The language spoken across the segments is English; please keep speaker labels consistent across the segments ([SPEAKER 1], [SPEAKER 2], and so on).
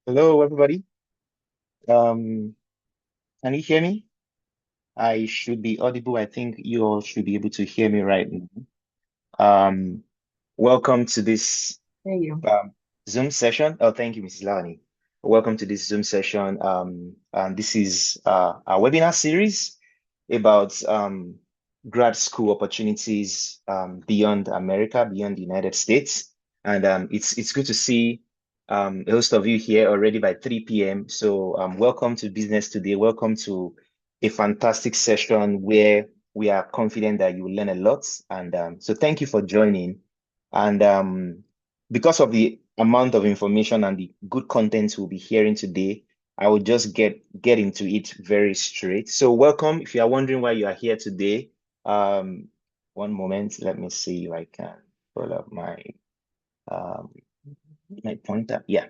[SPEAKER 1] Hello, everybody. Um, can you hear me? I should be audible. I think you all should be able to hear me right now. Um, Welcome to this
[SPEAKER 2] Thank you.
[SPEAKER 1] um, Zoom session. Oh, thank you, Mrs. Lani. Welcome to this Zoom session. And this is our webinar series about grad school opportunities beyond America, beyond the United States. And it's good to see a host of you here already by 3 p.m. So welcome to Business Today. Welcome to a fantastic session where we are confident that you will learn a lot. And so thank you for joining. And because of the amount of information and the good content we'll be hearing today, I will just get into it very straight. So welcome. If you are wondering why you are here today, um, one moment, let me see if I can pull up um, my pointer. Yeah.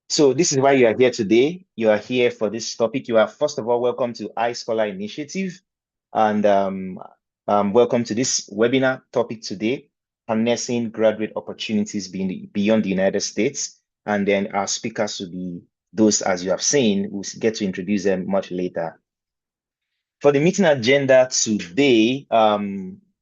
[SPEAKER 1] So this is why you are here today. You are here for this topic. You are, first of all, welcome to iScholar Initiative, and welcome to this webinar topic today, harnessing graduate opportunities beyond the United States. And then our speakers will be those, as you have seen. We'll get to introduce them much later. For the meeting agenda today,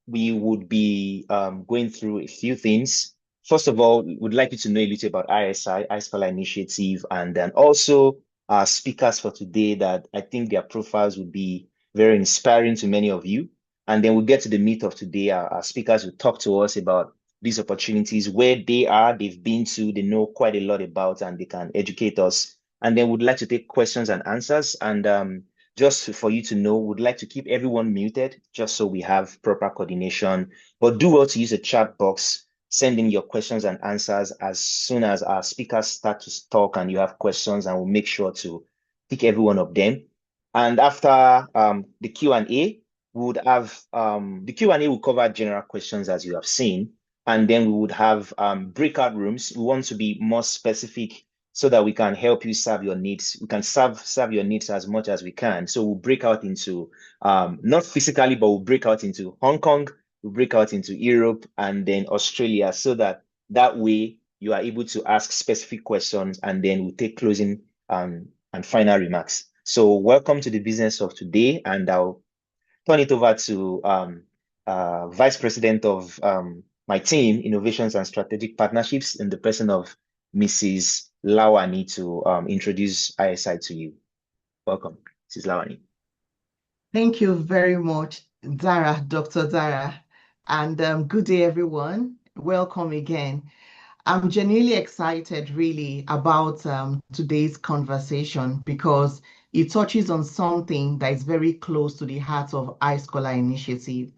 [SPEAKER 1] we would be going through a few things. First of all, we'd like you to know a little about ISI, iScholar Initiative, and then also our speakers for today that I think their profiles would be very inspiring to many of you. And then we'll get to the meat of today. Our speakers will talk to us about these opportunities, where they are, they've been to, they know quite a lot about, and they can educate us. And then we'd like to take questions and answers. And just for you to know, would like to keep everyone muted just so we have proper coordination. But do well to use the chat box, send in your questions and answers as soon as our speakers start to talk and you have questions, and we'll make sure to pick every one of them. And after the Q&A, we would have the Q&A will cover general questions as you have seen, and then we would have breakout rooms. We want to be more specific so that we can help you serve your needs. We can serve your needs as much as we can. So we'll break out into not physically, but we'll break out into Hong Kong, we'll break out into Europe, and then Australia, so that way you are able to ask specific questions, and then we'll take closing and final remarks. So welcome to the business of today, and I'll turn it over to Vice President of my team, Innovations and Strategic Partnerships, in the person of Mrs. Lawani, to introduce ISI to you. Welcome, Mrs. Lawani.
[SPEAKER 2] Thank you very much, Zara, Dr. Zara. And good day, everyone. Welcome again. I'm genuinely excited, really, about today's conversation because it touches on something that is very close to the heart of iScholar Initiative.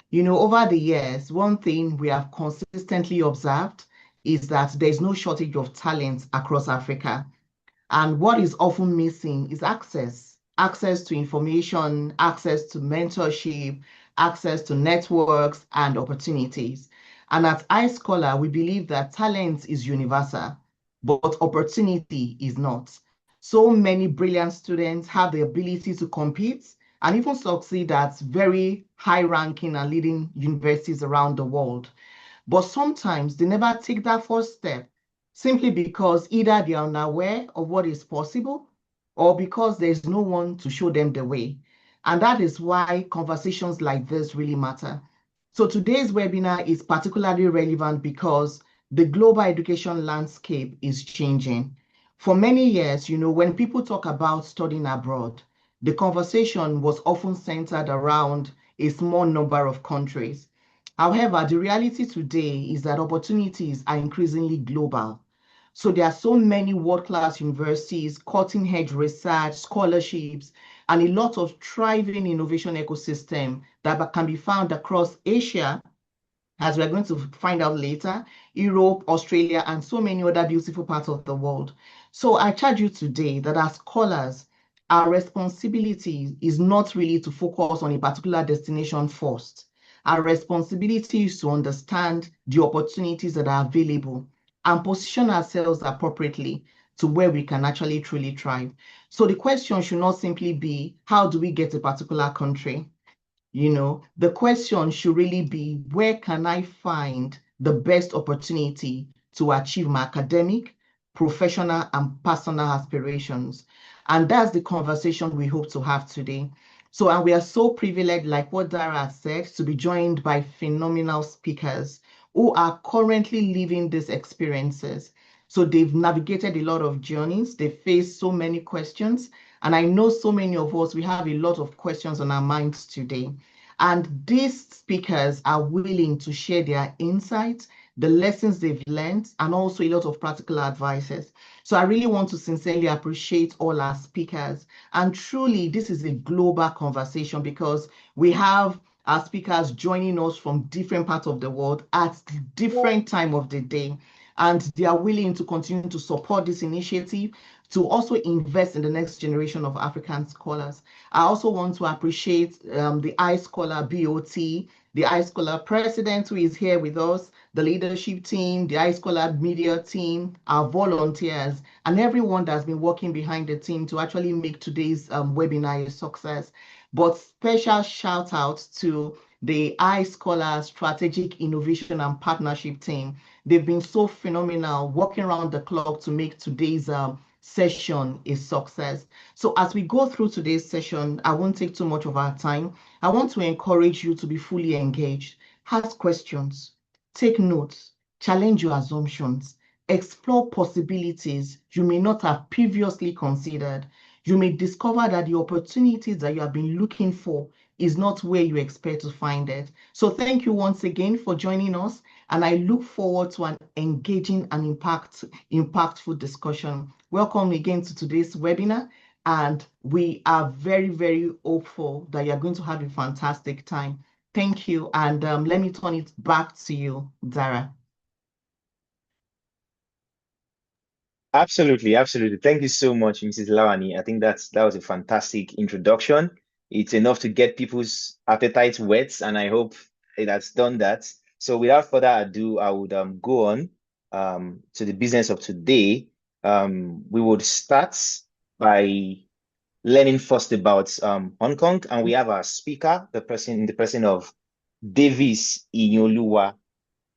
[SPEAKER 2] You know, over the years, one thing we have consistently observed is that there's no shortage of talent across Africa. And what is often missing is access to information, access to mentorship, access to networks and opportunities. And at iScholar, we believe that talent is universal, but opportunity is not. So many brilliant students have the ability to compete and even succeed at very high ranking and leading universities around the world. But sometimes they never take that first step simply because either they are unaware of what is possible or because there's no one to show them the way. And that is why conversations like this really matter. So today's webinar is particularly relevant because the global education landscape is changing. For many years, you know, when people talk about studying abroad, the conversation was often centered around a small number of countries. However, the reality today is that opportunities are increasingly global. So there are so many world-class universities, cutting-edge research, scholarships, and a lot of thriving innovation ecosystem that can be found across Asia, as we're going to find out later, Europe, Australia, and so many other beautiful parts of the world. So I charge you today that as scholars, our responsibility is not really to focus on a particular destination first. Our responsibility is to understand the opportunities that are available and position ourselves appropriately to where we can actually truly thrive. So the question should not simply be, how do we get a particular country? You know, the question should really be, where can I find the best opportunity to achieve my academic, professional and personal aspirations. And that's the conversation we hope to have today. So, and we are so privileged, like what Dara said, to be joined by phenomenal speakers who are currently living these experiences. So they've navigated a lot of journeys, they faced so many questions, and I know so many of us, we have a lot of questions on our minds today. And these speakers are willing to share their insights, the lessons they've learned, and also a lot of practical advices. So I really want to sincerely appreciate all our speakers. And truly, this is a global conversation because we have our speakers joining us from different parts of the world at different time of the day. And they are willing to continue to support this initiative to also invest in the next generation of African scholars. I also want to appreciate the iScholar BOT, the iScholar president who is here with us, the leadership team, the iScholar media team, our volunteers, and everyone that's been working behind the team to actually make today's webinar a success. But special shout out to the iScholar Strategic Innovation and Partnership team. They've been so phenomenal working around the clock to make today's session a success. So as we go through today's session, I won't take too much of our time. I want to encourage you to be fully engaged, ask questions, take notes, challenge your assumptions, explore possibilities you may not have previously considered. You may discover that the opportunities that you have been looking for is not where you expect to find it. So thank you once again for joining us, and I look forward to an engaging and impactful discussion. Welcome again to today's webinar, and we are very, very hopeful that you're going to have a fantastic time. Thank you, and let me turn it back to you, Zara.
[SPEAKER 1] Absolutely, absolutely. Thank you so much, Mrs. Lawani. I think that was a fantastic introduction. It's enough to get people's appetite wet, and I hope it has done that. So without further ado, I would go on to the business of today. We would start by learning first about Hong Kong, and we have our speaker, the person of Davis Inyoluwa.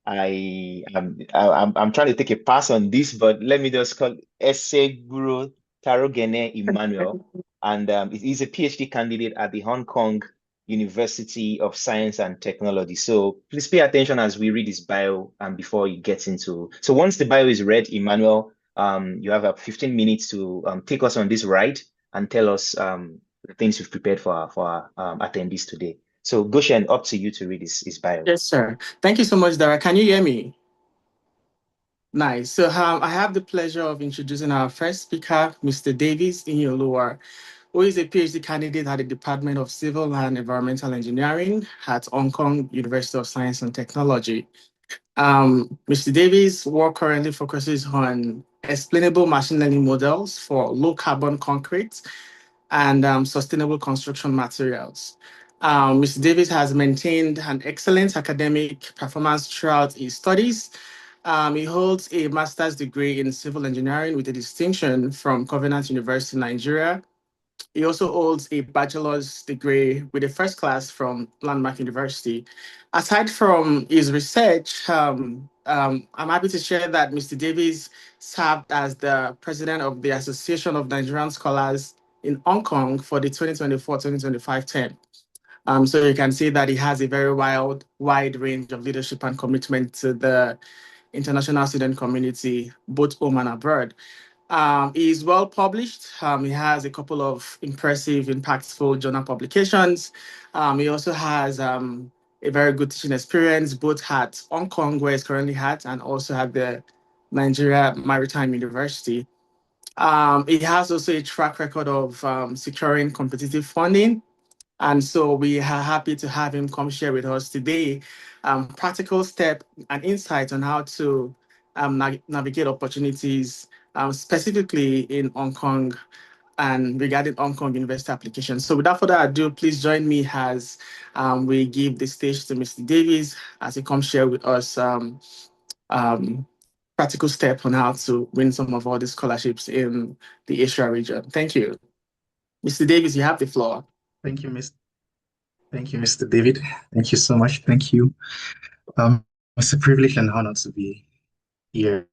[SPEAKER 1] I'm trying to take a pass on this, but let me just call Eseguro Tarogene Emmanuel, and he's a PhD candidate at the Hong Kong University of Science and Technology. So please pay attention as we read his bio and before he gets into. So once the bio is read, Emmanuel, you have 15 minutes to take us on this ride and tell us the things you've prepared for our attendees today. So Goshen, up to you to read his bio.
[SPEAKER 3] Yes, sir. Thank you so much, Dara. Can you hear me? Nice. So I have the pleasure of introducing our first speaker, Mr. Davis Inyoluwa, who is a PhD candidate at the Department of Civil and Environmental Engineering at Hong Kong University of Science and Technology. Mr. Davis' work currently focuses on explainable machine learning models for low carbon concrete and sustainable construction materials. Mr. Davis has maintained an excellent academic performance throughout his studies. He holds a master's degree in civil engineering with a distinction from Covenant University, Nigeria. He also holds a bachelor's degree with a first class from Landmark University. Aside from his research, I'm happy to share that Mr. Davis served as the president of the Association of Nigerian Scholars in Hong Kong for the 2024-2025 term. So you can see that he has a very wide range of leadership and commitment to the international student community, both home and abroad. He is well published. He has a couple of impressive, impactful journal publications. He also has a very good teaching experience, both at Hong Kong, where he's currently at, and also at the Nigeria Maritime University. He has also a track record of securing competitive funding. And so we are happy to have him come share with us today practical step and insight on how to navigate opportunities, specifically in Hong Kong and regarding Hong Kong university applications. So without further ado, please join me as we give the stage to Mr. Davies as he comes share with us um, practical step on how to win some of all the scholarships in the Asia region. Thank you. Mr. Davies, you have the floor.
[SPEAKER 4] Thank you, Thank you, Mr. David. Thank you so much. Thank you. It's a privilege and honor to be here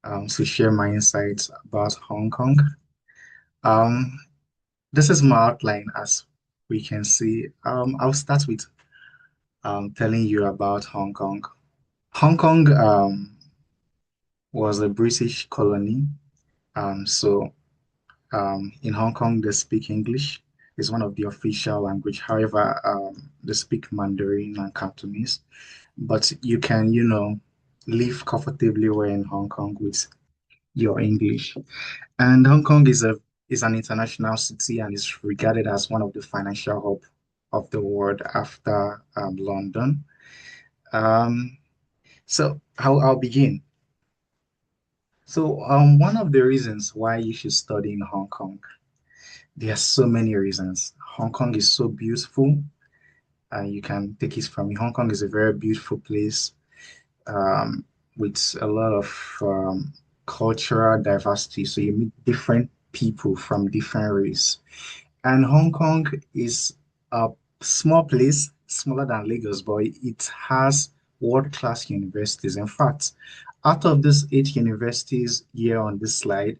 [SPEAKER 4] to share my insights about Hong Kong. Um, this is my outline as we can see. I'll start with telling you about Hong Kong. Hong Kong was a British colony. So in Hong Kong, they speak English. It's one of the official language. However, they speak Mandarin and Cantonese. But you can, live comfortably well in Hong Kong with your English. And Hong Kong is an international city and is regarded as one of the financial hub of the world after London. Um, so I'll begin. So one of the reasons why you should study in Hong Kong, there are so many reasons. Hong Kong is so beautiful, and you can take it from me. Hong Kong is a very beautiful place um, with a lot of cultural diversity. So you meet different people from different race. And Hong Kong is a small place, smaller than Lagos, but it has world-class universities. In fact, out of these 8 universities here on this slide,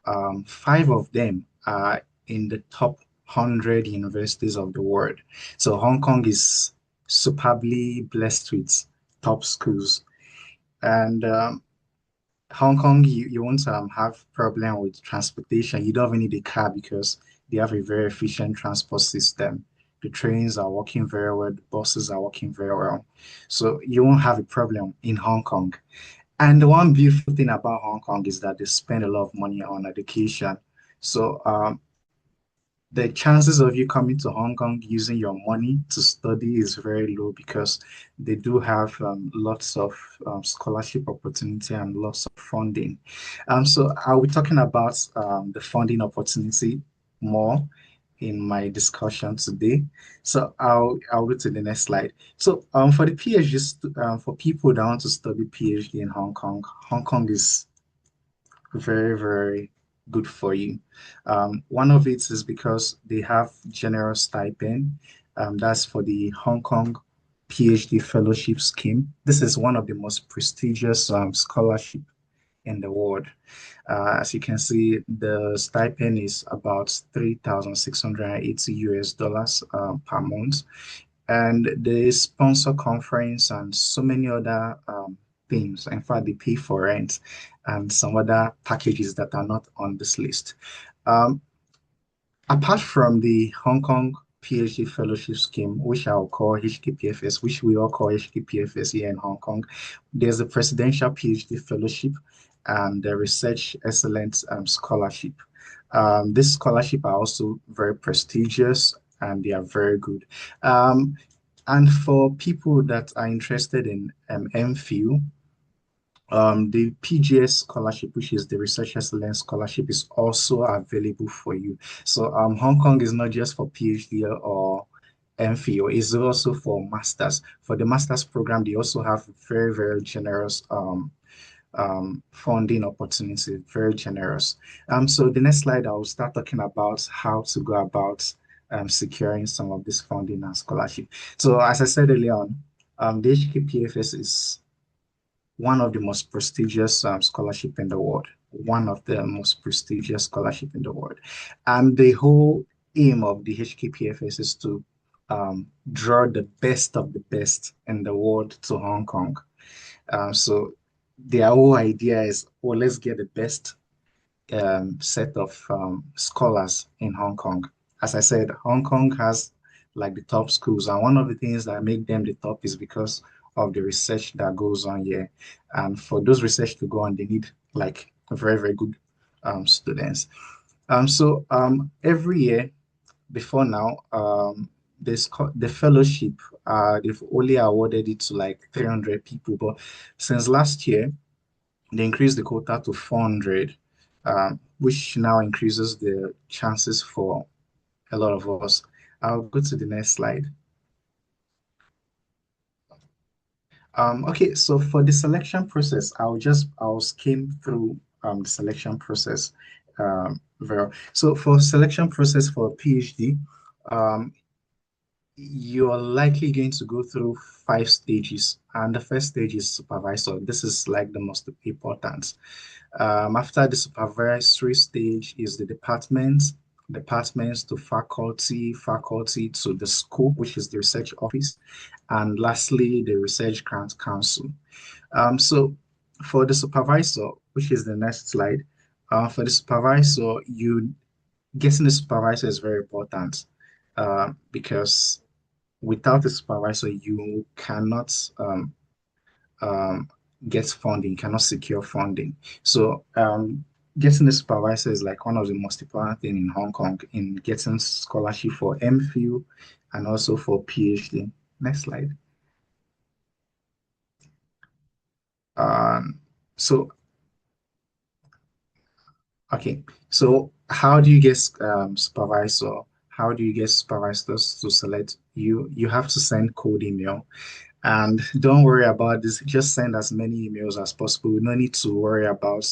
[SPEAKER 4] 5 of them are in the top 100 universities of the world. So Hong Kong is superbly blessed with top schools. And Hong Kong, you won't have problem with transportation. You don't even need a car because they have a very efficient transport system. The trains are working very well, the buses are working very well. So you won't have a problem in Hong Kong. And the one beautiful thing about Hong Kong is that they spend a lot of money on education. So the chances of you coming to Hong Kong using your money to study is very low because they do have lots of scholarship opportunity and lots of funding. So I'll be talking about the funding opportunity more in my discussion today. So I'll go to the next slide. So for the PhD, for people that want to study PhD in Hong Kong is very, very good for you. One of it is because they have generous stipend. That's for the Hong Kong PhD Fellowship Scheme. This is one of the most prestigious scholarship in the world. As you can see, the stipend is about 3,680 US dollars per month, and they sponsor conference and so many other things. In fact, they pay for rent and some other packages that are not on this list. Um, Apart from the Hong Kong PhD Fellowship Scheme, which I'll call HKPFS, which we all call HKPFS here in Hong Kong, there's a Presidential PhD Fellowship and the Research Excellence Scholarship. This scholarship are also very prestigious and they are very good. Um, and for people that are interested in MPhil, the PGS scholarship, which is the Research Excellence Scholarship, is also available for you. So Hong Kong is not just for PhD or MPhil, it's also for masters. For the masters program, they also have very, very generous funding opportunity, very generous. So the next slide, I will start talking about how to go about securing some of this funding and scholarship. So as I said earlier on, the HKPFS is one of the most prestigious scholarship in the world, one of the most prestigious scholarship in the world. And the whole aim of the HKPFS is to draw the best of the best in the world to Hong Kong. So their whole idea is, well, let's get the best set of scholars in Hong Kong. As I said, Hong Kong has like the top schools, and one of the things that make them the top is because of the research that goes on here. And for those research to go on, they need like very, very good students. So every year before now, the fellowship, they've only awarded it to like 300 people, but since last year, they increased the quota to 400, which now increases the chances for a lot of us. I'll go to the next slide. Okay, so for the selection process, I'll skim through the selection process. So for selection process for a PhD, um, you're likely going to go through 5 stages, and the first stage is supervisor. This is like the most important. After the supervisory stage is the department, departments to faculty, faculty to the school, which is the research office, and lastly, the research grant council. So for the supervisor, which is the next slide, for the supervisor, you getting the supervisor is very important because without a supervisor, you cannot um, get funding, cannot secure funding. So getting a supervisor is like one of the most important thing in Hong Kong in getting scholarship for MPhil and also for PhD. Next slide. Um, so okay, so how do you get supervisor? How do you get supervisors to select you? You have to send cold email. And don't worry about this. Just send as many emails as possible. No need to worry about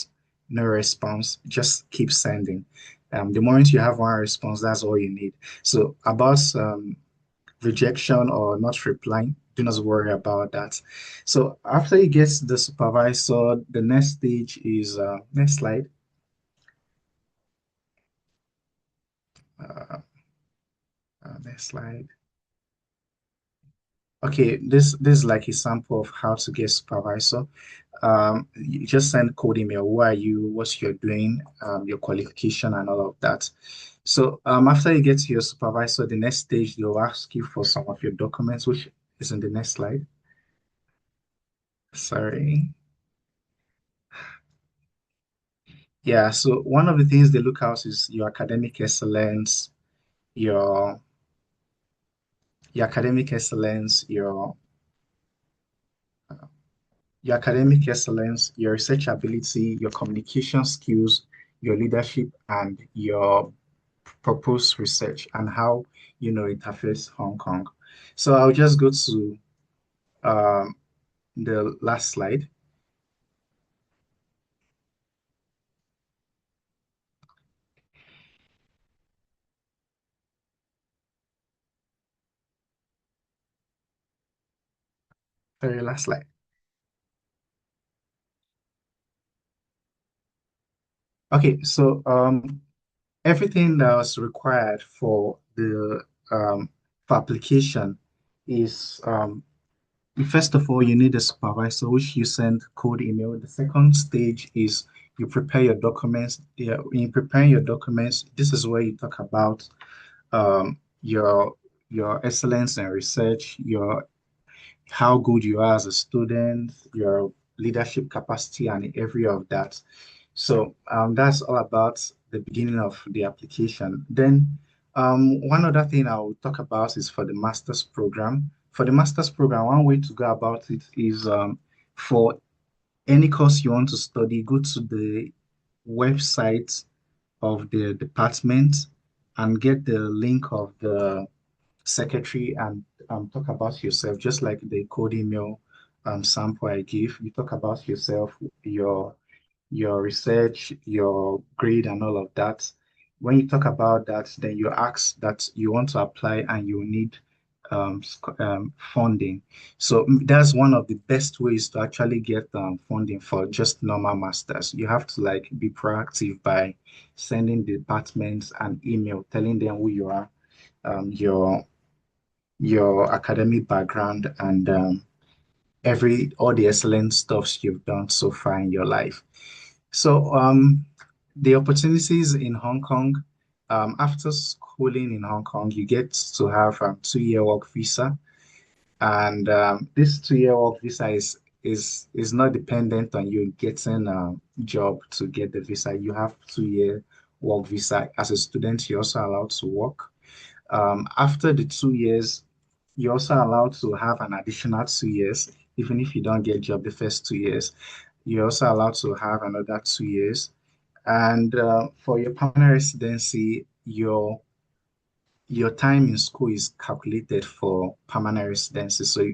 [SPEAKER 4] no response. Just keep sending. The moment you have one response, that's all you need. So about rejection or not replying, do not worry about that. So after you get the supervisor, the next stage is next slide. Uh, next slide. Okay, this is like a sample of how to get supervisor. You just send code email. Who are you? What you're doing? Your qualification and all of that. So after you get to your supervisor, the next stage they'll ask you for some of your documents, which is in the next slide. Sorry. Yeah. So one of the things they look out is your academic excellence, your your academic excellence, your academic excellence, your research ability, your communication skills, your leadership, and your proposed research and how it affects Hong Kong. So I'll just go to um, the last slide, very last slide. Okay, so everything that was required um, for application is first of all, you need a supervisor, which you send code email. The second stage is you prepare your documents. Yeah, in preparing your documents, this is where you talk about um, your your excellence in research, your how good you are as a student, your leadership capacity, and every of that. So that's all about the beginning of the application. Then one other thing I will talk about is for the master's program. For the master's program, one way to go about it is for any course you want to study, go to the website of the department and get the link of the secretary and talk about yourself, just like the code email sample I give. You talk about yourself, your research, your grade, and all of that. When you talk about that, then you ask that you want to apply and you need funding. So that's one of the best ways to actually get funding for just normal masters. You have to like be proactive by sending the departments an email telling them who you are, your academic background, and every all the excellent stuffs you've done so far in your life. So the opportunities in Hong Kong, after schooling in Hong Kong, you get to have a 2-year work visa, and this 2-year work visa is not dependent on you getting a job to get the visa. You have 2-year work visa as a student. You're also allowed to work. After the 2 years, you're also allowed to have an additional 2 years, even if you don't get a job the first 2 years. You're also allowed to have another 2 years. And for your permanent residency, your time in school is calculated for permanent residency. So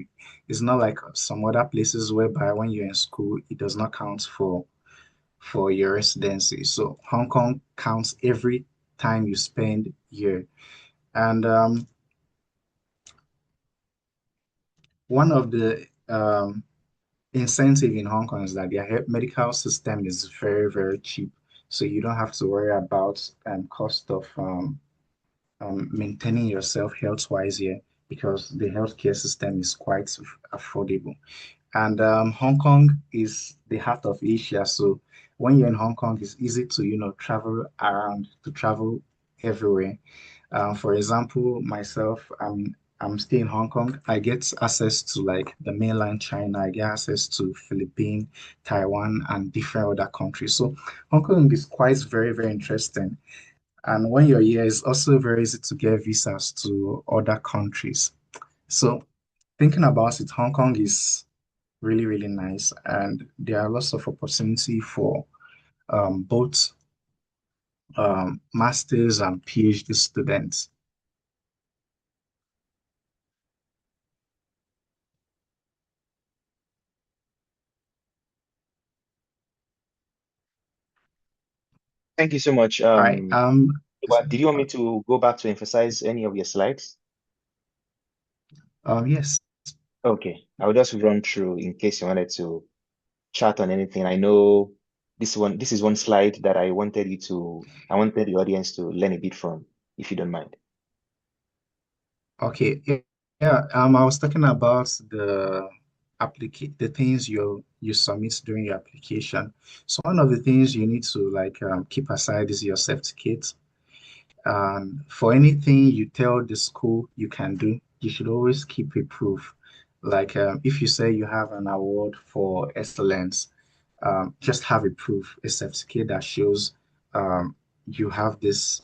[SPEAKER 4] it's not like some other places whereby when you're in school, it does not count for your residency. So Hong Kong counts every time you spend here. And one of the incentive in Hong Kong is that their medical system is very, very cheap. So you don't have to worry about cost of maintaining yourself health-wise here because the healthcare system is quite affordable. And Hong Kong is the heart of Asia. So when you're in Hong Kong, it's easy to, travel around, to travel everywhere. For example, myself, I'm still in Hong Kong. I get access to like the mainland China. I get access to Philippines, Taiwan, and different other countries. So Hong Kong is quite very, very interesting. And when you're here, it's also very easy to get visas to other countries. So thinking about it, Hong Kong is really, really nice. And there are lots of opportunity for both masters and PhD students.
[SPEAKER 1] Thank you so much.
[SPEAKER 4] All right.
[SPEAKER 1] Did you want me to go back to emphasize any of your slides?
[SPEAKER 4] Yes.
[SPEAKER 1] Okay, I'll just run through in case you wanted to chat on anything. I know this is one slide that I wanted I wanted the audience to learn a bit from, if you don't mind.
[SPEAKER 4] Okay. Yeah. Yeah. I was talking about the things you submit during your application. So one of the things you need to like keep aside is your certificate. For anything you tell the school you can do, you should always keep a proof. Like if you say you have an award for excellence, just have a proof, a certificate that shows you have this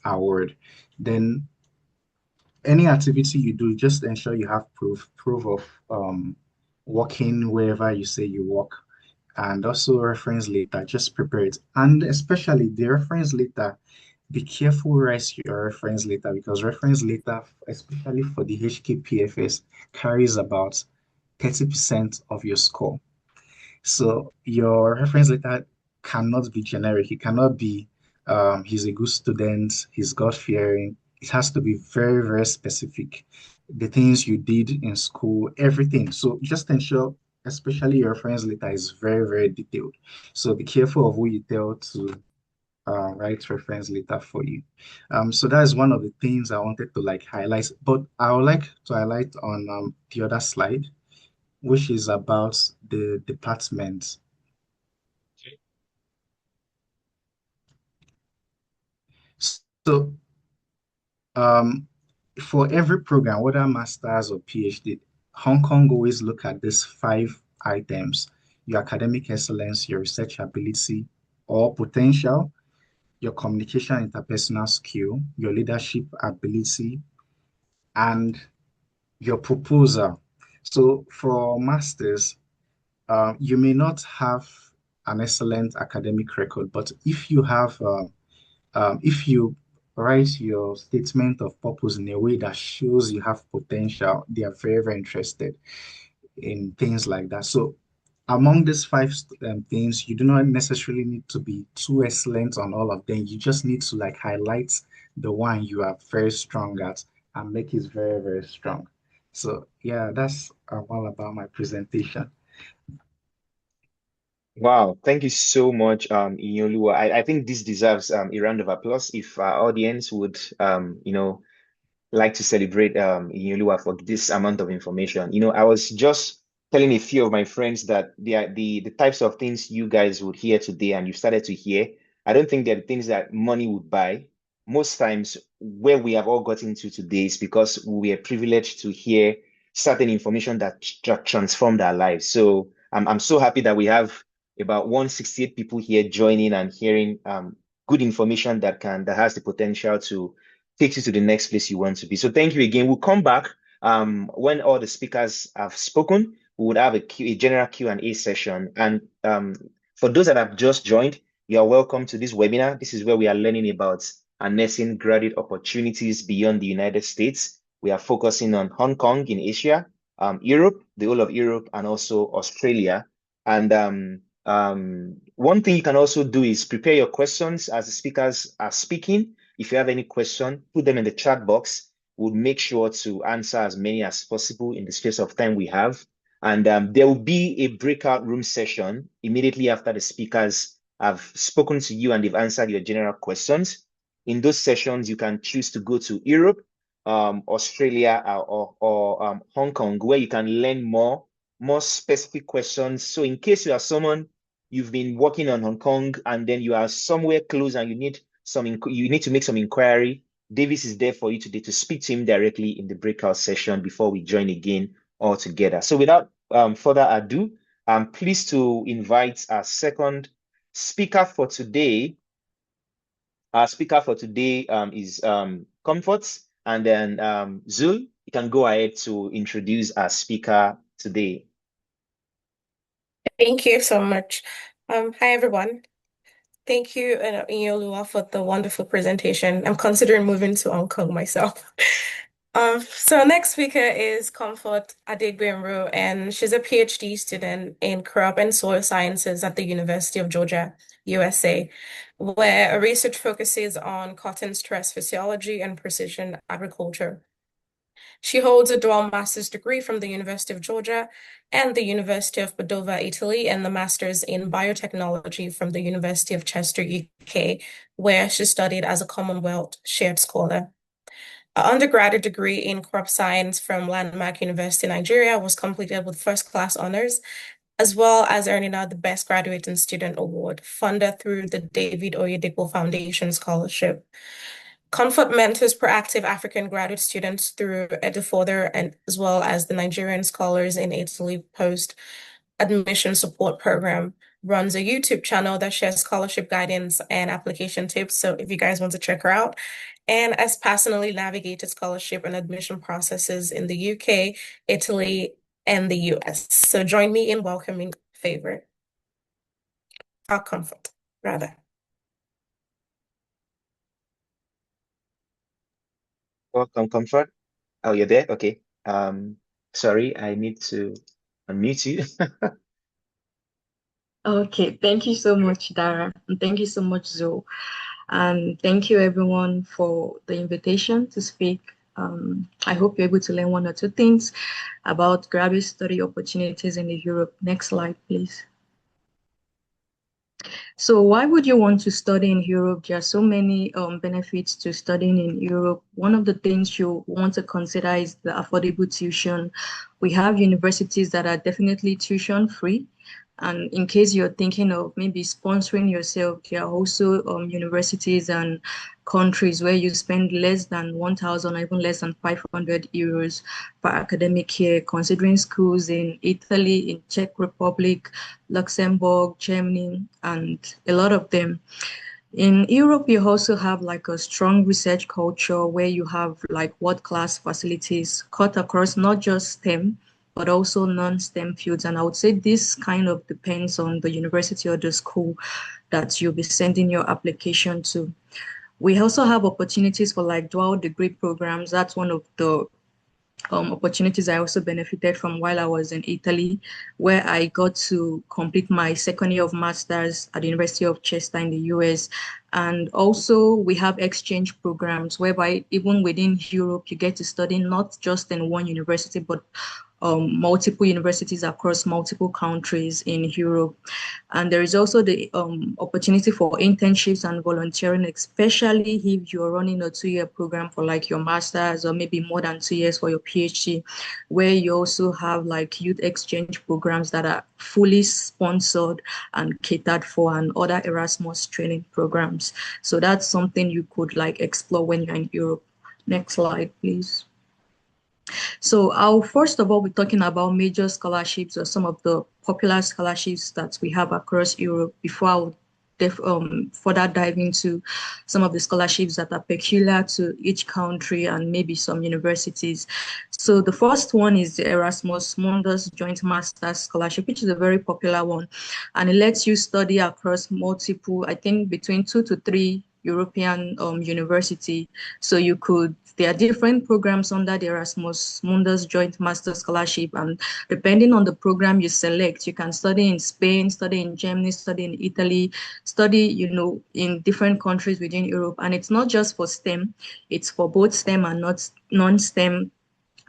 [SPEAKER 4] award. Then any activity you do, just ensure you have proof of working wherever you say you work, and also reference letter. Just prepare it, and especially the reference letter. Be careful write your reference letter because reference letter, especially for the HKPFS, carries about 30% of your score. So your reference letter cannot be generic. It cannot be he's a good student, he's God-fearing. It has to be very, very specific. The things you did in school, everything. So just ensure, especially your reference letter is very, very detailed. So be careful of who you tell to write reference letter for you. So that is one of the things I wanted to like highlight. But I would like to highlight on the other slide, which is about the department. So, um, for every program, whether master's or PhD, Hong Kong always look at these five items: your academic excellence, your research ability or potential, your communication interpersonal skill, your leadership ability, and your proposal. So, for masters, you may not have an excellent academic record, but if you write your statement of purpose in a way that shows you have potential, they are very, very interested in things like that. So, among these five things, you do not necessarily need to be too excellent on all of them. You just need to like highlight the one you are very strong at and make it very, very strong. So, yeah, that's all about my presentation.
[SPEAKER 1] Wow, thank you so much, Inyoluwa. I think this deserves a round of applause if our audience would like to celebrate Inyoluwa for this amount of information. I was just telling a few of my friends that the types of things you guys would hear today and you started to hear, I don't think they're the things that money would buy. Most times, where we have all gotten to today is because we are privileged to hear certain information that transformed our lives. So I'm so happy that we have about 168 people here joining and hearing good information that has the potential to take you to the next place you want to be. So thank you again. We'll come back when all the speakers have spoken. We would have a general Q&A session. And for those that have just joined, you are welcome to this webinar. This is where we are learning about nursing graduate opportunities beyond the United States. We are focusing on Hong Kong in Asia, Europe, the whole of Europe, and also Australia. And one thing you can also do is prepare your questions as the speakers are speaking. If you have any question, put them in the chat box. We'll make sure to answer as many as possible in the space of time we have. And there will be a breakout room session immediately after the speakers have spoken to you and they've answered your general questions. In those sessions, you can choose to go to Europe, Australia, or Hong Kong, where you can learn more specific questions. So in case you are someone, you've been working on Hong Kong and then you are somewhere close and you need to make some inquiry, Davis is there for you today to speak to him directly in the breakout session before we join again all together. So without further ado, I'm pleased to invite our second speaker for today. Our speaker for today is Comfort, and then Zul, you can go ahead to introduce our speaker today.
[SPEAKER 5] Thank you so much. Hi, everyone. Thank you, Inyolua, for the wonderful presentation. I'm considering moving to Hong Kong myself. So next speaker is Comfort Adegbemro, and she's a PhD student in crop and soil sciences at the University of Georgia, USA, where her research focuses on cotton stress physiology and precision agriculture. She holds a dual master's degree from the University of Georgia and the University of Padova, Italy, and the master's in biotechnology from the University of Chester, UK, where she studied as a Commonwealth shared scholar. Her undergraduate degree in crop science from Landmark University, Nigeria, was completed with first-class honors, as well as earning out the Best Graduating Student Award, funded through the David Oyedepo Foundation Scholarship. Comfort mentors proactive African graduate students through Edufurther and as well as the Nigerian Scholars in Italy post-admission support program. Runs a YouTube channel that shares scholarship guidance and application tips. So if you guys want to check her out, and has personally navigated scholarship and admission processes in the UK, Italy, and the US. So join me in welcoming Comfort, rather.
[SPEAKER 1] Welcome, Comfort. Oh, you're there? Okay. Sorry, I need to unmute you.
[SPEAKER 6] Okay, thank you so much, Dara, and thank you so much, Zoe. And thank you everyone for the invitation to speak. I hope you're able to learn one or two things about graduate study opportunities in Europe. Next slide, please. So why would you want to study in Europe? There are so many benefits to studying in Europe. One of the things you want to consider is the affordable tuition. We have universities that are definitely tuition free. And in case you're thinking of maybe sponsoring yourself, there are also universities and countries where you spend less than 1,000 or even less than 500 euros per academic year, considering schools in Italy, in Czech Republic, Luxembourg, Germany, and a lot of them. In Europe, you also have like a strong research culture where you have like world-class facilities cut across not just STEM, but also non-STEM fields. And I would say this kind of depends on the university or the school that you'll be sending your application to. We also have opportunities for like dual degree programs. That's one of the opportunities I also benefited from while I was in Italy, where I got to complete my second year of master's at the University of Chester in the US. And also we have exchange programs whereby even within Europe, you get to study not just in one university, but multiple universities across multiple countries in Europe. And there is also the opportunity for internships and volunteering, especially if you're running a 2-year program for like your master's or maybe more than 2 years for your PhD, where you also have like youth exchange programs that are fully sponsored and catered for, and other Erasmus training programs. So that's something you could like explore when you're in Europe. Next slide, please. So I'll first of all be talking about major scholarships or some of the popular scholarships that we have across Europe before I'll further dive into some of the scholarships that are peculiar to each country and maybe some universities. So the first one is the Erasmus Mundus Joint Master's Scholarship, which is a very popular one. And it lets you study across multiple, I think between 2 to 3 European university. So there are different programs under the Erasmus Mundus Joint Master Scholarship, and depending on the program you select, you can study in Spain, study in Germany, study in Italy, study, in different countries within Europe. And it's not just for STEM, it's for both STEM and not non-STEM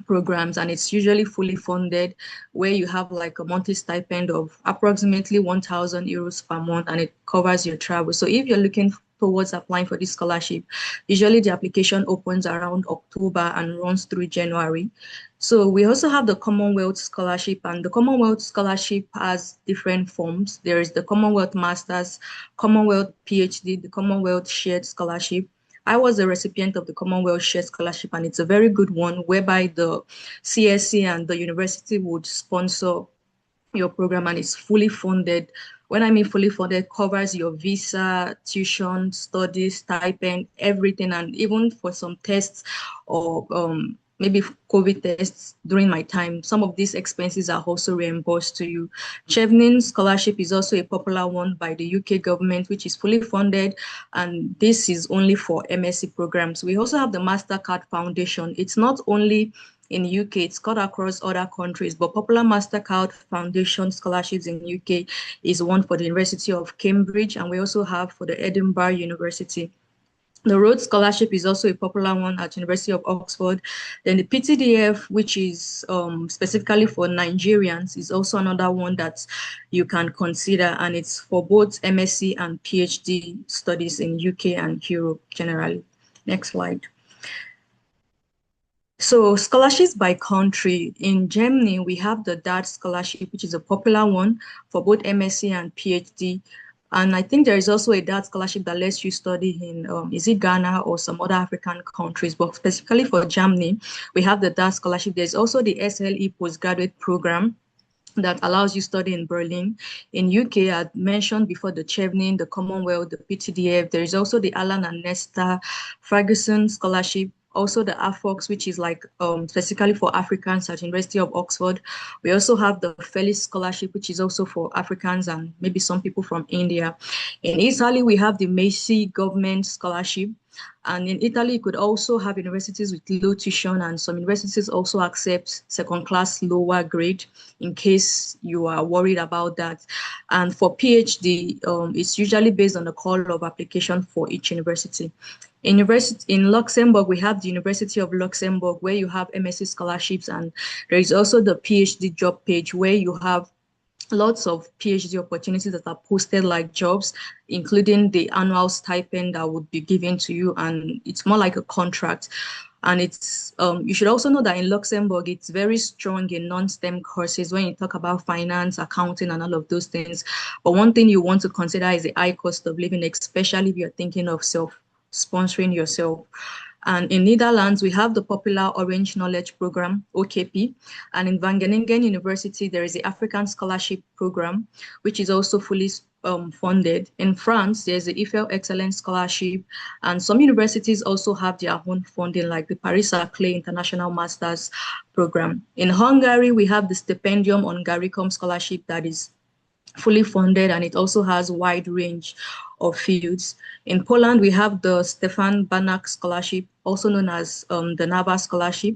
[SPEAKER 6] programs, and it's usually fully funded, where you have like a monthly stipend of approximately 1,000 euros per month, and it covers your travel. So if you're looking towards applying for this scholarship, usually the application opens around October and runs through January. So we also have the Commonwealth Scholarship, and the Commonwealth Scholarship has different forms. There is the Commonwealth Masters, Commonwealth PhD, the Commonwealth Shared Scholarship. I was a recipient of the Commonwealth Shared Scholarship, and it's a very good one, whereby the CSC and the university would sponsor your program, and it's fully funded. When I mean fully funded, covers your visa, tuition, studies, stipend, everything, and even for some tests or maybe COVID tests during my time, some of these expenses are also reimbursed to you. Chevening Scholarship is also a popular one by the UK government, which is fully funded, and this is only for MSc programs. We also have the MasterCard Foundation. It's not only in UK, it's cut across other countries, but popular MasterCard Foundation scholarships in UK is one for the University of Cambridge, and we also have for the Edinburgh University. The Rhodes Scholarship is also a popular one at University of Oxford. Then the PTDF, which is specifically for Nigerians, is also another one that you can consider, and it's for both MSc and PhD studies in UK and Europe generally. Next slide. So scholarships by country. In Germany, we have the DAT scholarship, which is a popular one for both MSc and PhD. And I think there is also a DAT scholarship that lets you study in, is it Ghana or some other African countries? But specifically for Germany, we have the DAT scholarship. There's also the SLE postgraduate program that allows you study in Berlin. In UK, I mentioned before the Chevening, the Commonwealth, the PTDF. There is also the Alan and Nesta Ferguson scholarship, also the AFOX, which is like specifically for Africans at University of Oxford. We also have the Felix Scholarship, which is also for Africans and maybe some people from India. In Italy, we have the Macy Government Scholarship. And in Italy, you could also have universities with low tuition, and some universities also accept second class lower grade in case you are worried about that. And for PhD, it's usually based on the call of application for each university. In Luxembourg, we have the University of Luxembourg, where you have MSc scholarships, and there is also the PhD job page, where you have lots of PhD opportunities that are posted like jobs, including the annual stipend that would be given to you, and it's more like a contract. And it's you should also know that in Luxembourg, it's very strong in non-STEM courses when you talk about finance, accounting, and all of those things. But one thing you want to consider is the high cost of living, especially if you're thinking of self-sponsoring yourself. And in Netherlands, we have the popular Orange Knowledge Program, OKP. And in Wageningen University, there is the African Scholarship Program, which is also fully funded. In France, there's the Eiffel Excellence Scholarship. And some universities also have their own funding, like the Paris-Saclay International Masters Program. In Hungary, we have the Stipendium Hungaricum Scholarship that is fully funded, and it also has a wide range of fields. In Poland, we have the Stefan Banach Scholarship, also known as the NAVA Scholarship.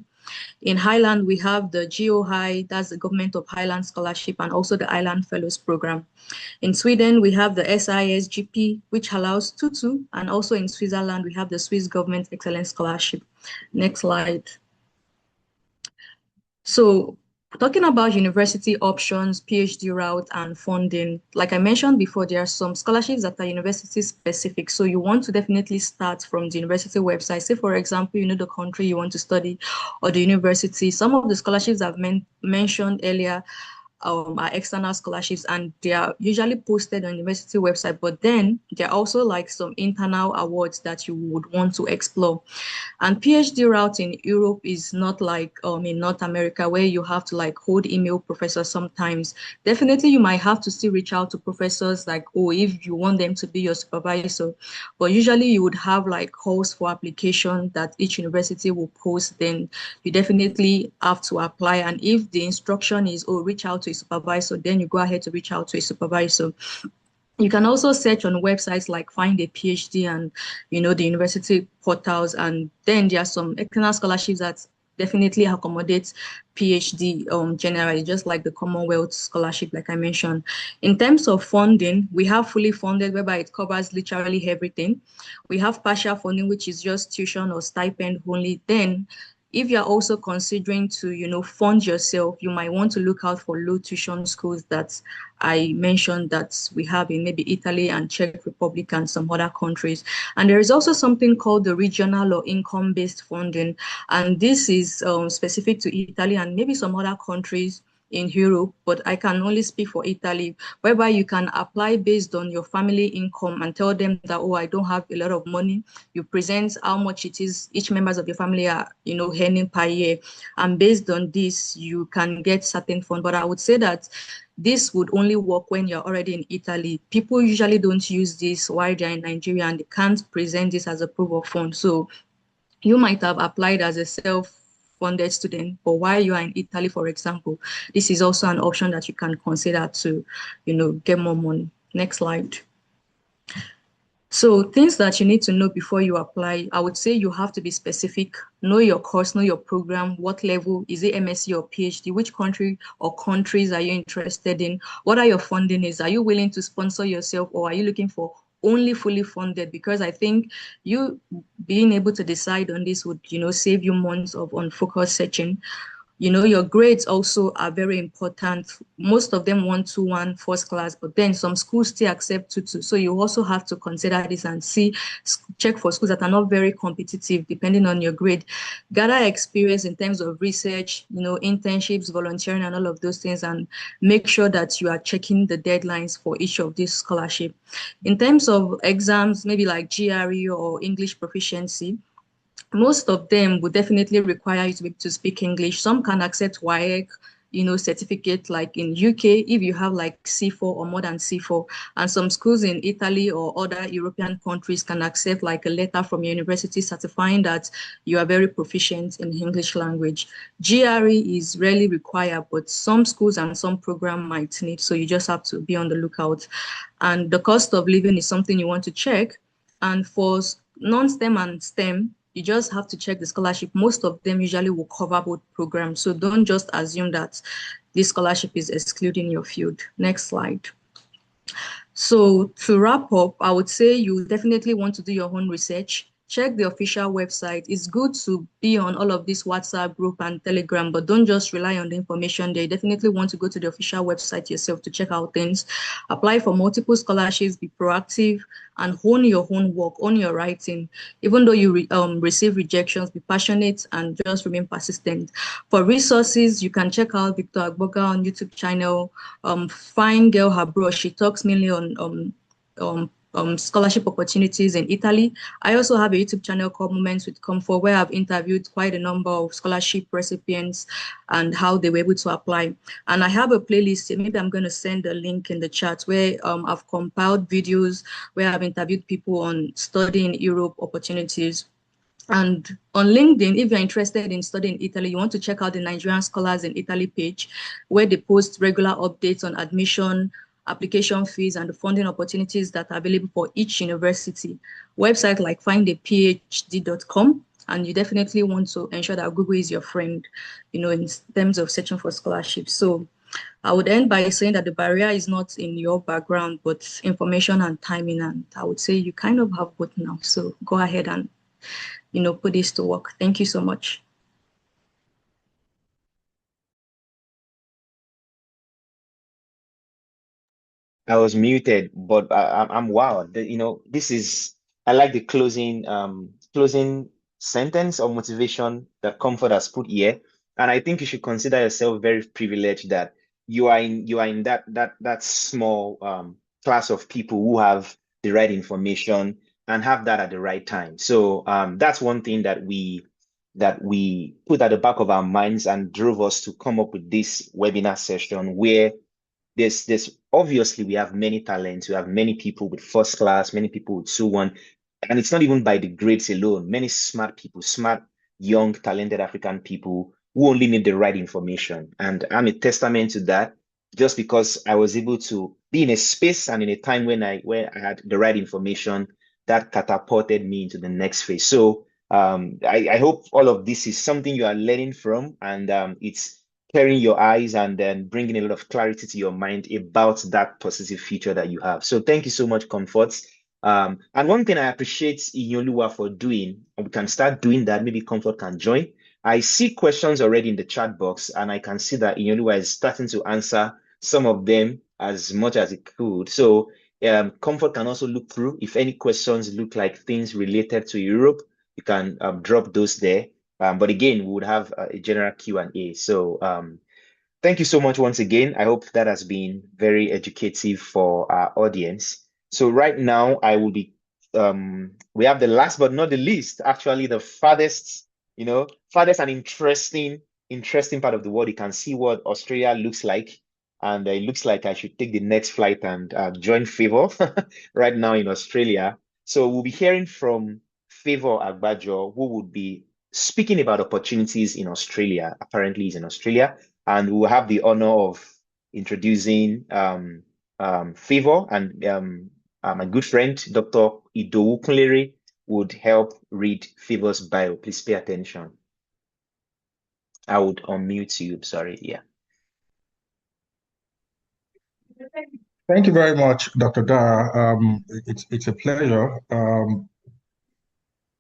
[SPEAKER 6] In Highland, we have the GOHI, that's the Government of Highland Scholarship, and also the Island Fellows Program. In Sweden, we have the SISGP, which allows tutu, and also in Switzerland, we have the Swiss Government Excellence Scholarship. Next slide. So, talking about university options, PhD route, and funding, like I mentioned before, there are some scholarships that are university specific. So you want to definitely start from the university website. Say, for example, you know the country you want to study or the university. Some of the scholarships I've mentioned earlier are external scholarships, and they are usually posted on the university website, but then there are also like some internal awards that you would want to explore. And PhD route in Europe is not like in North America, where you have to like hold email professors sometimes. Definitely you might have to still reach out to professors, like, oh, if you want them to be your supervisor, but usually you would have like calls for application that each university will post. Then you definitely have to apply, and if the instruction is, oh, reach out to a supervisor, then you go ahead to reach out to a supervisor. You can also search on websites like Find a PhD and, the university portals. And then there are some external scholarships that definitely accommodates PhD generally, just like the Commonwealth Scholarship, like I mentioned. In terms of funding, we have fully funded, whereby it covers literally everything. We have partial funding, which is just tuition or stipend only. Then if you're also considering to, fund yourself, you might want to look out for low tuition schools that I mentioned that we have in maybe Italy and Czech Republic and some other countries. And there is also something called the regional or income-based funding. And this is specific to Italy and maybe some other countries in Europe, but I can only speak for Italy, whereby you can apply based on your family income and tell them that, oh, I don't have a lot of money. You present how much it is each members of your family are, earning per year. And based on this, you can get certain fund. But I would say that this would only work when you're already in Italy. People usually don't use this while they're in Nigeria and they can't present this as a proof of fund. So you might have applied as a self-funded student, but while you are in Italy, for example, this is also an option that you can consider to, get more money. Next slide. So things that you need to know before you apply, I would say you have to be specific, know your course, know your program, what level, is it MSc or PhD, which country or countries are you interested in, what are your funding is, are you willing to sponsor yourself or are you looking for only fully funded? Because I think you being able to decide on this would, save you months of unfocused searching. Your grades also are very important. Most of them want 2-1 first class, but then some schools still accept 2-2. So you also have to consider this and check for schools that are not very competitive, depending on your grade. Gather experience in terms of research, internships, volunteering, and all of those things, and make sure that you are checking the deadlines for each of these scholarship. In terms of exams, maybe like GRE or English proficiency, most of them would definitely require you to be able to speak English. Some can accept WAEC, certificate like in UK if you have like C4 or more than C4. And some schools in Italy or other European countries can accept like a letter from your university certifying that you are very proficient in English language. GRE is rarely required, but some schools and some program might need, so you just have to be on the lookout. And the cost of living is something you want to check. And for non-STEM and STEM, you just have to check the scholarship. Most of them usually will cover both programs. So don't just assume that this scholarship is excluding your field. Next slide. So to wrap up, I would say you definitely want to do your own research. Check the official website. It's good to be on all of this WhatsApp group and Telegram, but don't just rely on the information there. You definitely want to go to the official website yourself to check out things. Apply for multiple scholarships, be proactive, and hone your own work, own your writing. Even though you receive rejections, be passionate and just remain persistent. For resources, you can check out Victor Agboga on YouTube channel. Fine Girl Habro, she talks mainly on scholarship opportunities in Italy. I also have a YouTube channel called Moments with Comfort, where I've interviewed quite a number of scholarship recipients and how they were able to apply. And I have a playlist, maybe I'm going to send a link in the chat, where I've compiled videos where I've interviewed people on studying Europe opportunities. And on LinkedIn, if you're interested in studying Italy, you want to check out the Nigerian Scholars in Italy page, where they post regular updates on admission, application fees, and the funding opportunities that are available for each university. Website like findaphd.com. And you definitely want to ensure that Google is your friend, in terms of searching for scholarships. So I would end by saying that the barrier is not in your background, but information and timing. And I would say you kind of have both now. So go ahead and put this to work. Thank you so much.
[SPEAKER 1] I was muted, but I'm wow. This is I like the closing sentence or motivation that Comfort has put here, and I think you should consider yourself very privileged that you are in that small class of people who have the right information and have that at the right time. So that's one thing that we put at the back of our minds and drove us to come up with this webinar session where there's obviously we have many talents, we have many people with first class, many people with 2-1, and it's not even by the grades alone. Many smart people, smart, young, talented African people who only need the right information. And I'm a testament to that. just because I was able to be in a space and in a time when I had the right information that catapulted me into the next phase. So I hope all of this is something you are learning from, and it's clearing your eyes and then bringing a lot of clarity to your mind about that positive future that you have. So thank you so much, Comfort. And one thing I appreciate Inyoluwa for doing, and we can start doing that, maybe Comfort can join. I see questions already in the chat box, and I can see that Inyoluwa is starting to answer some of them as much as it could. So Comfort can also look through. If any questions look like things related to Europe, you can drop those there. But again, we would have a general Q&A. So thank you so much once again. I hope that has been very educative for our audience. So right now, I will be, we have the last but not the least, actually the farthest, farthest and interesting part of the world. You can see what Australia looks like. And it looks like I should take the next flight and join Favor right now in Australia. So we'll be hearing from Favor Agbajo, who would be speaking about opportunities in Australia. Apparently, he's in Australia, and we'll have the honor of introducing Favor, and my good friend, Dr. Idowu Kunlere, would help read Favor's bio. Please pay attention. I would unmute you. Sorry. Yeah.
[SPEAKER 7] Thank you very much, Dr. Dara. It's a pleasure.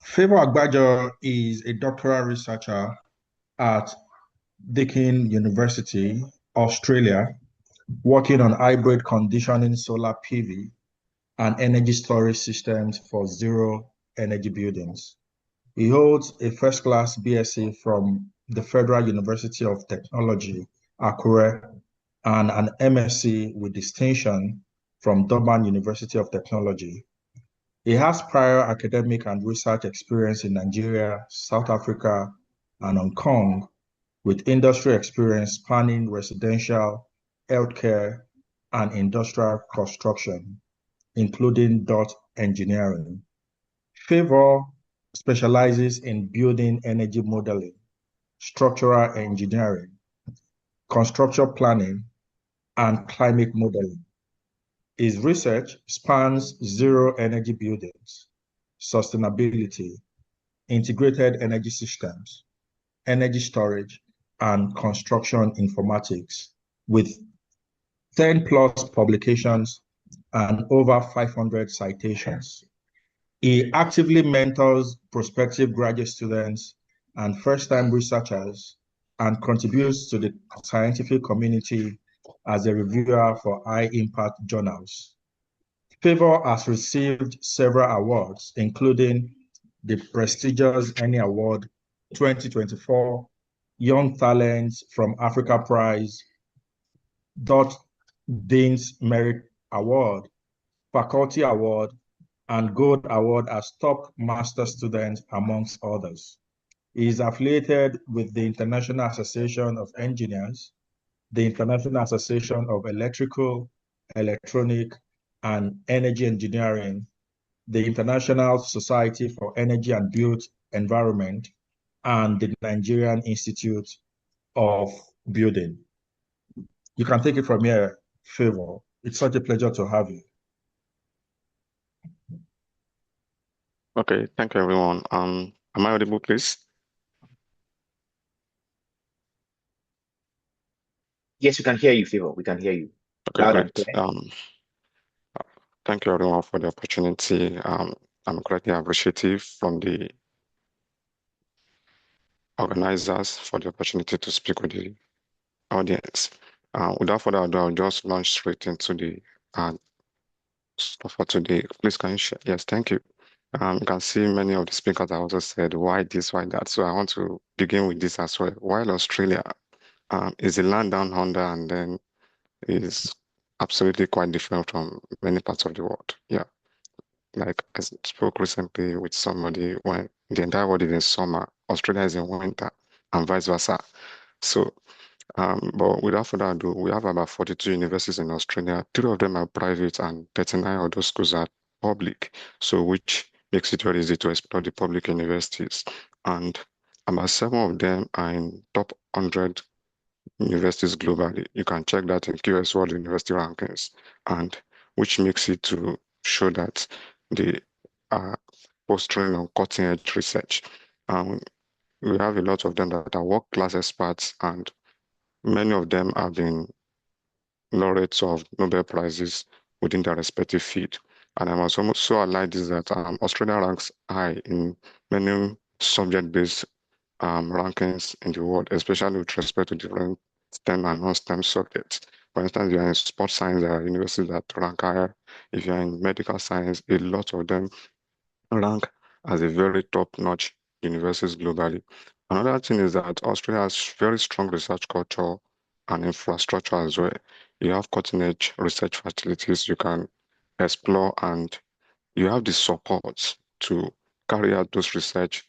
[SPEAKER 7] Favor Agbajo is a doctoral researcher at Deakin University, Australia, working on hybrid conditioning solar PV and energy storage systems for zero energy buildings. He holds a first-class BSc from the Federal University of Technology, Akure, and an MSc with distinction from Durban University of Technology. He has prior academic and research experience in Nigeria, South Africa, and Hong Kong, with industry experience spanning residential, healthcare, and industrial construction, including dot engineering. Favor specializes in building energy modeling, structural engineering, construction planning, and climate modeling. His research spans zero energy buildings, sustainability, integrated energy systems, energy storage, and construction informatics, with 10 plus publications and over 500 citations. He actively mentors prospective graduate students and first-time researchers and contributes to the scientific community as a reviewer for high-impact journals. Favor has received several awards, including the prestigious Annie Award 2024, Young Talents from Africa Prize, Dot Dean's Merit Award, Faculty Award, and Gold Award as top master student, amongst others. He is affiliated with the International Association of Engineers, the International Association of Electrical, Electronic, and Energy Engineering, the International Society for Energy and Built Environment, and the Nigerian Institute of Building. You can take it from here, Favor. It's such a pleasure to have you.
[SPEAKER 8] Okay, thank you, everyone. Am I audible, please?
[SPEAKER 1] Yes, we can hear you, Favor. We can hear you.
[SPEAKER 8] Okay,
[SPEAKER 1] Loud and
[SPEAKER 8] great.
[SPEAKER 1] clear.
[SPEAKER 8] Thank you, everyone, for the opportunity. I'm greatly appreciative from the organizers for the opportunity to speak with the audience. Without further ado, I'll just launch straight into the stuff for today. Please, can you share? Yes, thank you. You can see many of the speakers have also said, why this, why that? So I want to begin with this as well. While Australia is a land down under and then is absolutely quite different from many parts of the world. Yeah. Like I spoke recently with somebody when the entire world is in summer, Australia is in winter, and vice versa. So, but without further ado, we have about 42 universities in Australia. 3 of them are private, and 39 of those schools are public. So, which makes it very easy to explore the public universities. And about 7 of them are in top 100 universities globally. You can check that in QS World University Rankings, and which makes it to show that they are fostering on cutting edge research. Um, we have a lot of them that are world-class experts, and many of them have been laureates of Nobel Prizes within their respective field. And I must also highlight this that Australia ranks high in many subject-based rankings in the world, especially with respect to different STEM and non-STEM subjects. For instance, if you're in sports science, there are universities that rank higher. If you're in medical science, a lot of them rank as a very top-notch universities globally. Another thing is that Australia has very strong research culture and infrastructure as well. You have cutting-edge research facilities you can explore, and you have the support to carry out those research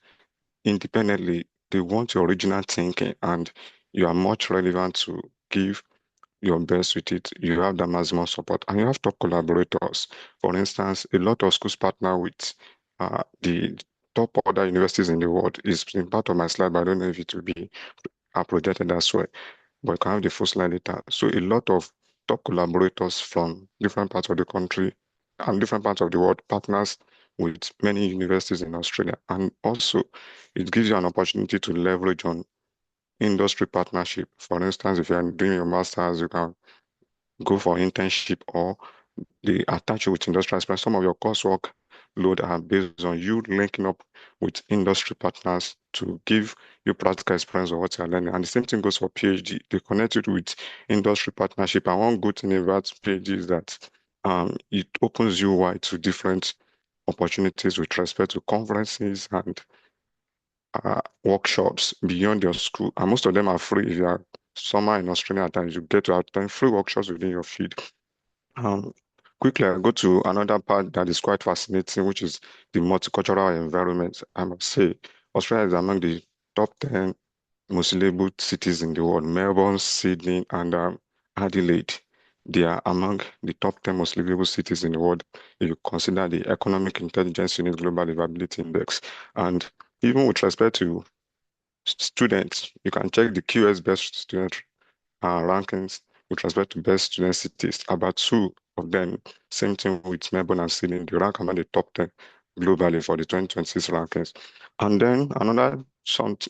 [SPEAKER 8] independently. They want your original thinking, and you are much relevant to give your best with it. You have the maximum support, and you have top collaborators. For instance, a lot of schools partner with the top other universities in the world. Is in part of my slide, but I don't know if it will be projected as well. But you can have the full slide later. So a lot of top collaborators from different parts of the country and different parts of the world partners with many universities in Australia. And also, it gives you an opportunity to leverage on industry partnership. For instance, if you're doing your master's, you can go for internship, or they attach you with industrial experience. Some of your coursework load are based on you linking up with industry partners to give you practical experience of what you're learning. And the same thing goes for PhD. They connect it with industry partnership. And one good thing about PhD is that it opens you wide to different opportunities with respect to conferences and workshops beyond your school. And most of them are free. If you are somewhere in Australia at times, you get to attend free workshops within your field. Um, Quickly, I'll go to another part that is quite fascinating, which is the multicultural environment. I must say, Australia is among the top 10 most labeled cities in the world. Melbourne, Sydney, and Adelaide. They are among the top 10 most livable cities in the world if you consider the Economic Intelligence Unit Global Livability Index. And even with respect to students, you can check the QS Best Student rankings with respect to best student cities. About two of them, same thing with Melbourne and Sydney, they rank among the top 10 globally for the 2026 rankings. And then another something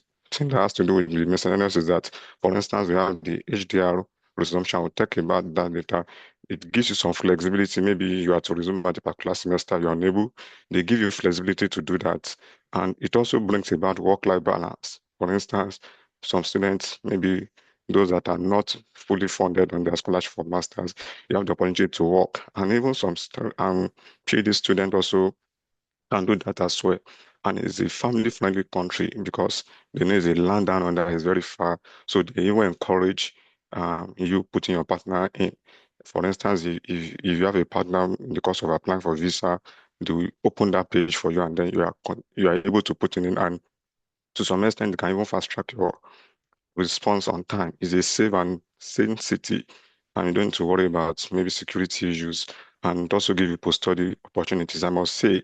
[SPEAKER 8] that has to do with the miscellaneous is that, for instance, we have the HDR resumption. We'll talk about that later. It gives you some flexibility. Maybe you are to resume at a particular semester, you're unable. They give you flexibility to do that. And it also brings about work-life balance. For instance, some students, maybe those that are not fully funded on their scholarship for masters, you have the opportunity to work. And even some PhD students also can do that as well. And it's a family-friendly country because they know the land down under is very far. So they even encourage you putting your partner in. For instance, if you have a partner in the course of applying for visa, they will open that page for you, and then you are able to put in, and to some extent, they can even fast track your response on time. Is a safe and sane city, and you don't need to worry about maybe security issues, and it also give you post-study opportunities. I must say,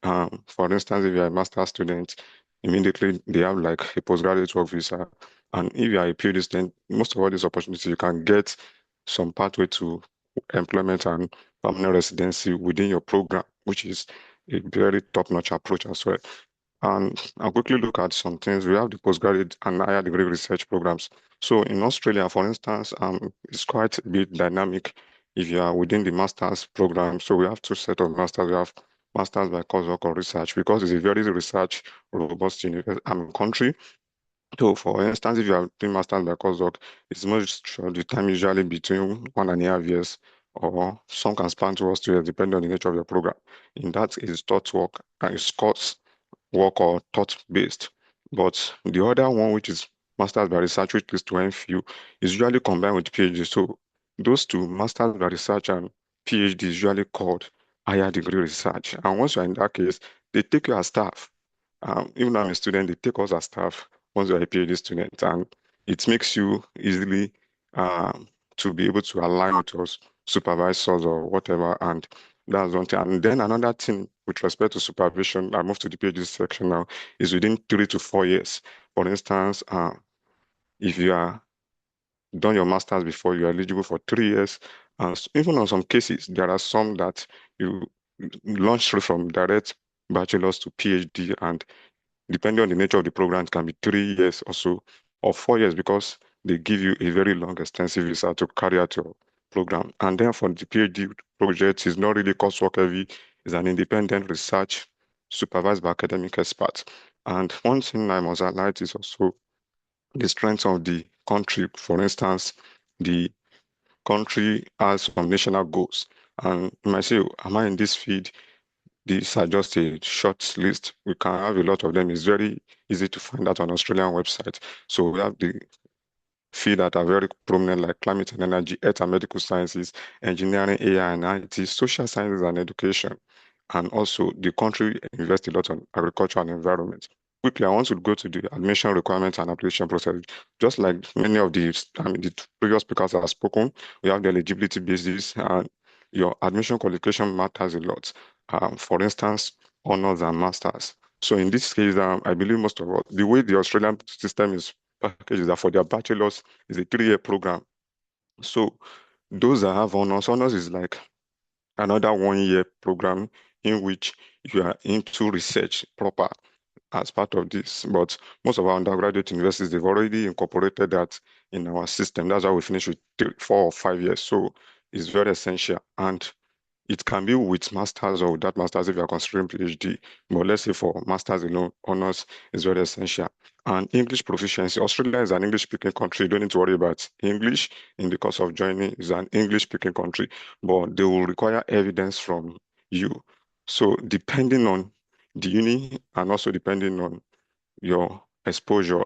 [SPEAKER 8] for instance, if you're a master's student, immediately they have like a postgraduate work visa. And if you are a PhD student, most of all these opportunities, you can get some pathway to employment and permanent residency within your program, which is a very top-notch approach as well. And I'll quickly look at some things. We have the postgraduate and higher degree research programs. So in Australia, for instance, it's quite a bit dynamic if you are within the master's program. So we have two sets of masters. We have masters by coursework or research because it's a very research robust country. So for instance, if you are doing masters by coursework, it's most short. The time usually between 1.5 years, or some can span towards 2 years, depending on the nature of your program. In that is taught work and it's course work or thought-based. But the other one, which is Masters by Research, which is to MPhil, is usually combined with PhD. So those two, Masters by Research and PhD, is usually called higher degree research. And once you're in that case, they take you as staff. Even though I'm a student, they take us as staff once you're a PhD student. And it makes you easily to be able to align with your supervisors or whatever. And that's one thing. And then another thing with respect to supervision, I move to the PhD section now, is within 3 to 4 years. For instance, if you are done your master's before, you're eligible for 3 years. And even on some cases, there are some that you launch through from direct bachelor's to PhD, and depending on the nature of the program, it can be 3 years or so, or 4 years, because they give you a very long, extensive visa to carry out your program. And then for the PhD project, it's not really coursework heavy, it's an independent research supervised by academic experts. And one thing I must highlight is also the strength of the country. For instance, the country has some national goals. And you might say, am I in this field? These are just a short list. We can have a lot of them. It's very easy to find out on Australian website. So we have the field that are very prominent, like climate and energy, earth and medical sciences, engineering, AI and IT, social sciences and education. And also the country invests a lot on agriculture and environment. Quickly, I want to go to the admission requirements and application process. Just like many of the previous speakers have spoken, we have the eligibility basis, and your admission qualification matters a lot. For instance, honors and masters. So in this case, I believe most of all, the way the Australian system is packaged is that for their bachelor's is a 3-year program. So those that have honors is like another 1-year program in which you are into research proper as part of this. But most of our undergraduate universities, they've already incorporated that in our system. That's why we finish with 4 or 5 years. So it's very essential. And it can be with masters or without masters if you are considering PhD. But let's say for masters alone, honors is very essential. And English proficiency. Australia is an English-speaking country. You don't need to worry about English in the course of joining. It's an English-speaking country, but they will require evidence from you. So depending on the uni and also depending on your exposure,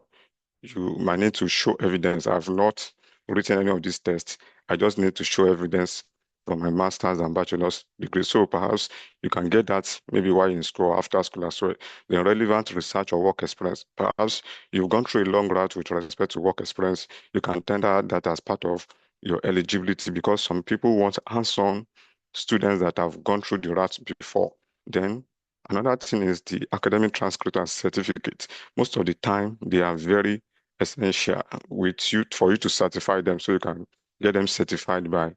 [SPEAKER 8] you might need to show evidence. I've not written any of these tests. I just need to show evidence from my master's and bachelor's degree. So perhaps you can get that maybe while in school or after school as well. The relevant research or work experience. Perhaps you've gone through a long route with respect to work experience. You can tender that as part of your eligibility, because some people want hands-on students that have gone through the route before. Then another thing is the academic transcript and certificate. Most of the time, they are very essential with you for you to certify them, so you can get them certified by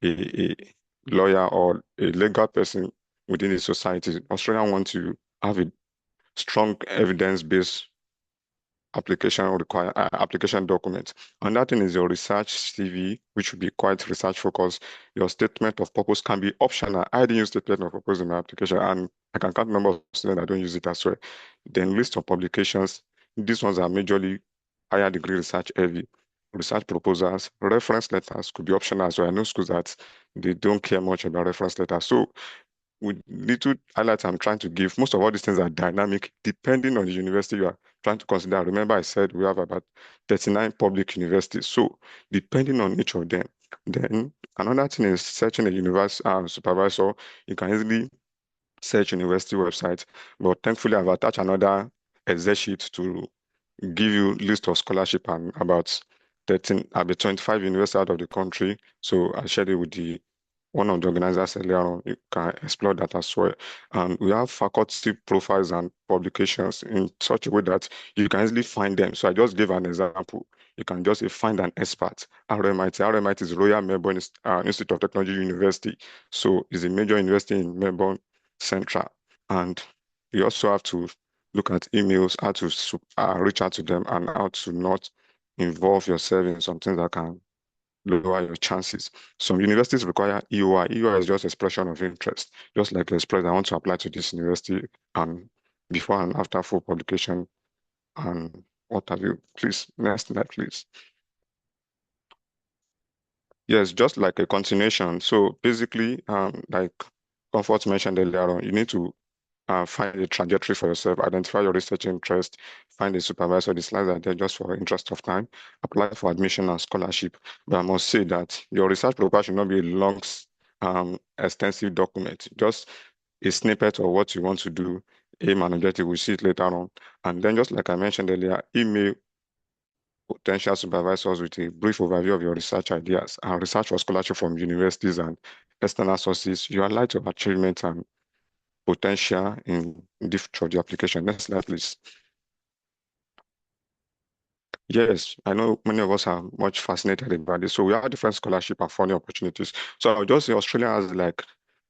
[SPEAKER 8] a lawyer or a legal person within the society. Australia want to have a strong evidence-based application document. And that thing is your research CV, which should be quite research focused. Your statement of purpose can be optional. I didn't use statement of purpose in my application, and I can count the number of students that don't use it as well. Then list of publications. These ones are majorly higher degree research heavy. Research proposals, reference letters could be optional as well. I know schools that they don't care much about reference letters. So with little highlights I'm trying to give, most of all these things are dynamic depending on the university you are trying to consider. Remember, I said we have about 39 public universities. So depending on each of them, then another thing is searching a university supervisor. You can easily search university website, but thankfully I've attached another Excel sheet to give you list of scholarship and about 25 universities out of the country. So I shared it with the one of the organizers earlier on. You can explore that as well. And we have faculty profiles and publications in such a way that you can easily find them. So I just gave an example. You can just say, find an expert. RMIT. RMIT is Royal Melbourne Institute of Technology University. So it's a major university in Melbourne Central. And you also have to look at emails, how to reach out to them, and how to not involve yourself in something that can lower your chances. Some universities require EOI. EOI is just expression of interest, just like you express, I want to apply to this university, and before and after full publication and what have you. Please, next slide, please. Yes, just like a continuation. So basically, like Comfort mentioned earlier on, you need to find a trajectory for yourself, identify your research interest, find a supervisor. The slides are there just for interest of time, apply for admission and scholarship. But I must say that your research proposal should not be a long, extensive document, just a snippet of what you want to do, aim and objective. We'll see it later on. And then just like I mentioned earlier, email potential supervisors with a brief overview of your research ideas and research or scholarship from universities and external sources, your light of achievement and potential in the future of the application. Next slide, please. Yes, I know many of us are much fascinated about this. So we have different scholarship and funding opportunities. So I'll just say Australia has like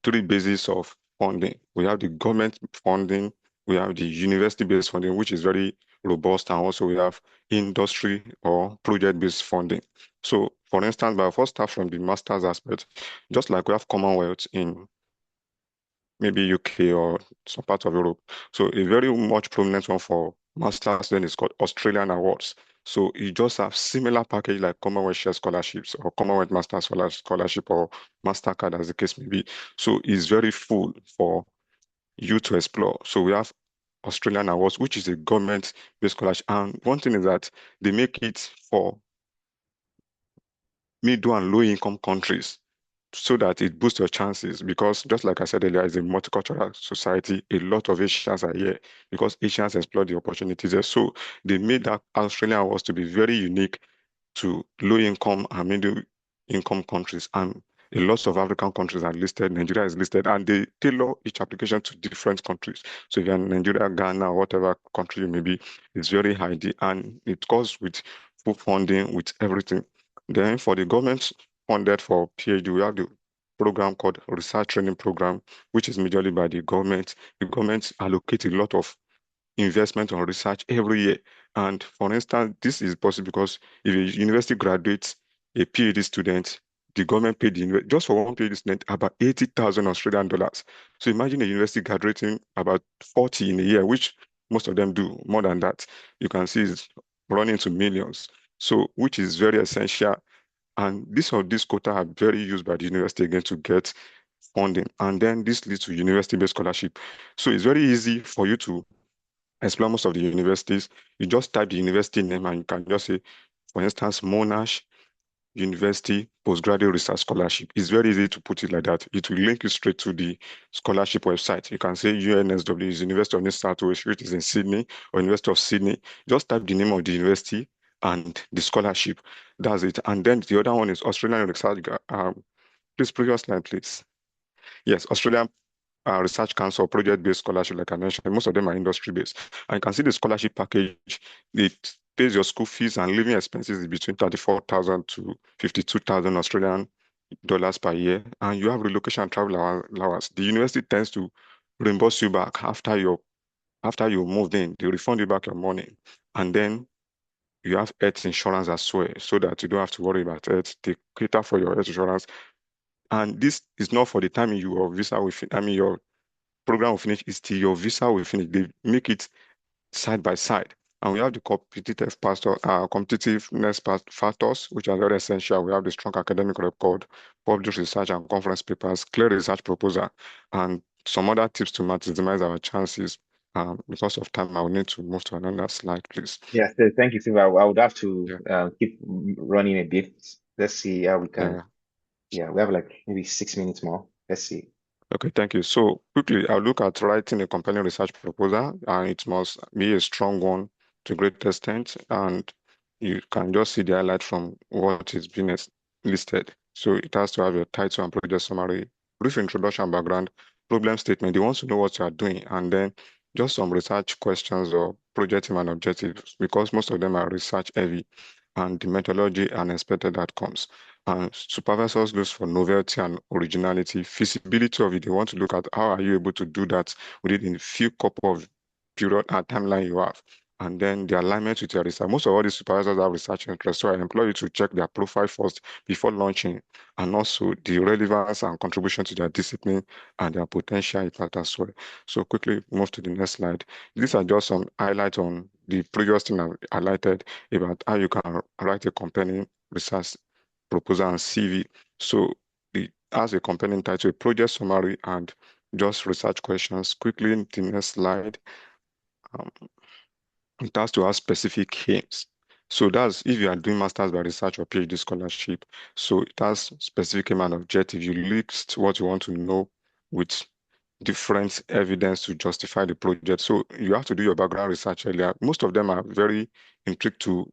[SPEAKER 8] three bases of funding. We have the government funding, we have the university-based funding, which is very robust, and also we have industry or project-based funding. So for instance, but I'll first start from the master's aspect, just like we have Commonwealth in maybe UK or some part of Europe. So a very much prominent one for masters then is called Australian Awards. So you just have similar package like Commonwealth Share Scholarships or Commonwealth Master Scholarship or MasterCard as the case may be. So it's very full for you to explore. So we have Australian Awards, which is a government-based scholarship. And one thing is that they make it for middle and low income countries so that it boosts your chances because just like I said earlier, it's a multicultural society. A lot of Asians are here because Asians explore the opportunities there. So they made that Australian Awards to be very unique to low income and middle income countries. And a lot of African countries are listed, Nigeria is listed, and they tailor each application to different countries. So if you're in Nigeria, Ghana, whatever country you may be, it's very high. And it goes with full funding, with everything. Then for the government funded for PhD, we have the program called Research Training Program, which is majorly by the government. The government allocates a lot of investment on research every year. And for instance, this is possible because if a university graduates a PhD student, the government paid just for one PhD student about 80,000 Australian dollars. So imagine a university graduating about 40 in a year, which most of them do more than that. You can see it's running to millions. So which is very essential. And this quota are very used by the university again to get funding. And then this leads to university-based scholarship. So it's very easy for you to explore most of the universities. You just type the university name and you can just say, for instance, Monash University Postgraduate Research Scholarship. It's very easy to put it like that. It will link you straight to the scholarship website. You can say UNSW is University of New South Wales, which is in Sydney, or University of Sydney. Just type the name of the university and the scholarship. That's it. And then the other one is Australian Research. Please, previous slide, please. Yes, Australian Research Council project-based scholarship, like I mentioned, most of them are industry-based. And you can see the scholarship package, it pays your school fees and living expenses is between 34,000 to 52,000 Australian dollars per year. And you have relocation and travel allowance. The university tends to reimburse you back after you moved in. They refund you back your money. And then you have health insurance as well, so that you don't have to worry about it. They cater for your health insurance. And this is not for the time your visa will your program will finish is till your visa will finish. They make it side by side. And we have the competitiveness factors, which are very essential. We have the strong academic record, published research and conference papers, clear research proposal, and some other tips to maximize our chances. Because of time, I will need to move to another slide, please.
[SPEAKER 1] Yeah, so thank you, Steve. I would have
[SPEAKER 8] Yeah.
[SPEAKER 1] to keep running a bit. Let's see how we can.
[SPEAKER 8] Yeah.
[SPEAKER 1] Yeah, we have like maybe 6 minutes more. Let's see.
[SPEAKER 8] Okay, thank you. So quickly, I'll look at writing a compelling research proposal, and it must be a strong one to great extent, and you can just see the highlight from what is being listed. So it has to have your title and project summary, brief introduction, background, problem statement. They want to know what you are doing, and then just some research questions or project team and objectives, because most of them are research heavy, and the methodology and expected outcomes. And supervisors look for novelty and originality, feasibility of it. They want to look at how are you able to do that within a few couple of period and timeline you have. And then the alignment with your research. Most of all these supervisors have research interest. So I employ you to check their profile first before launching, and also the relevance and contribution to their discipline and their potential impact as well. So quickly move to the next slide. These are just some highlights on the previous thing I highlighted about how you can write a compelling research proposal and CV. So it has a compelling title, a project summary, and just research questions. Quickly, the next slide. Um, it has to have specific aims. So that's if you are doing master's by research or PhD scholarship. So it has specific aim and objective. You list what you want to know with different evidence to justify the project. So you have to do your background research earlier. Most of them are very intrigued to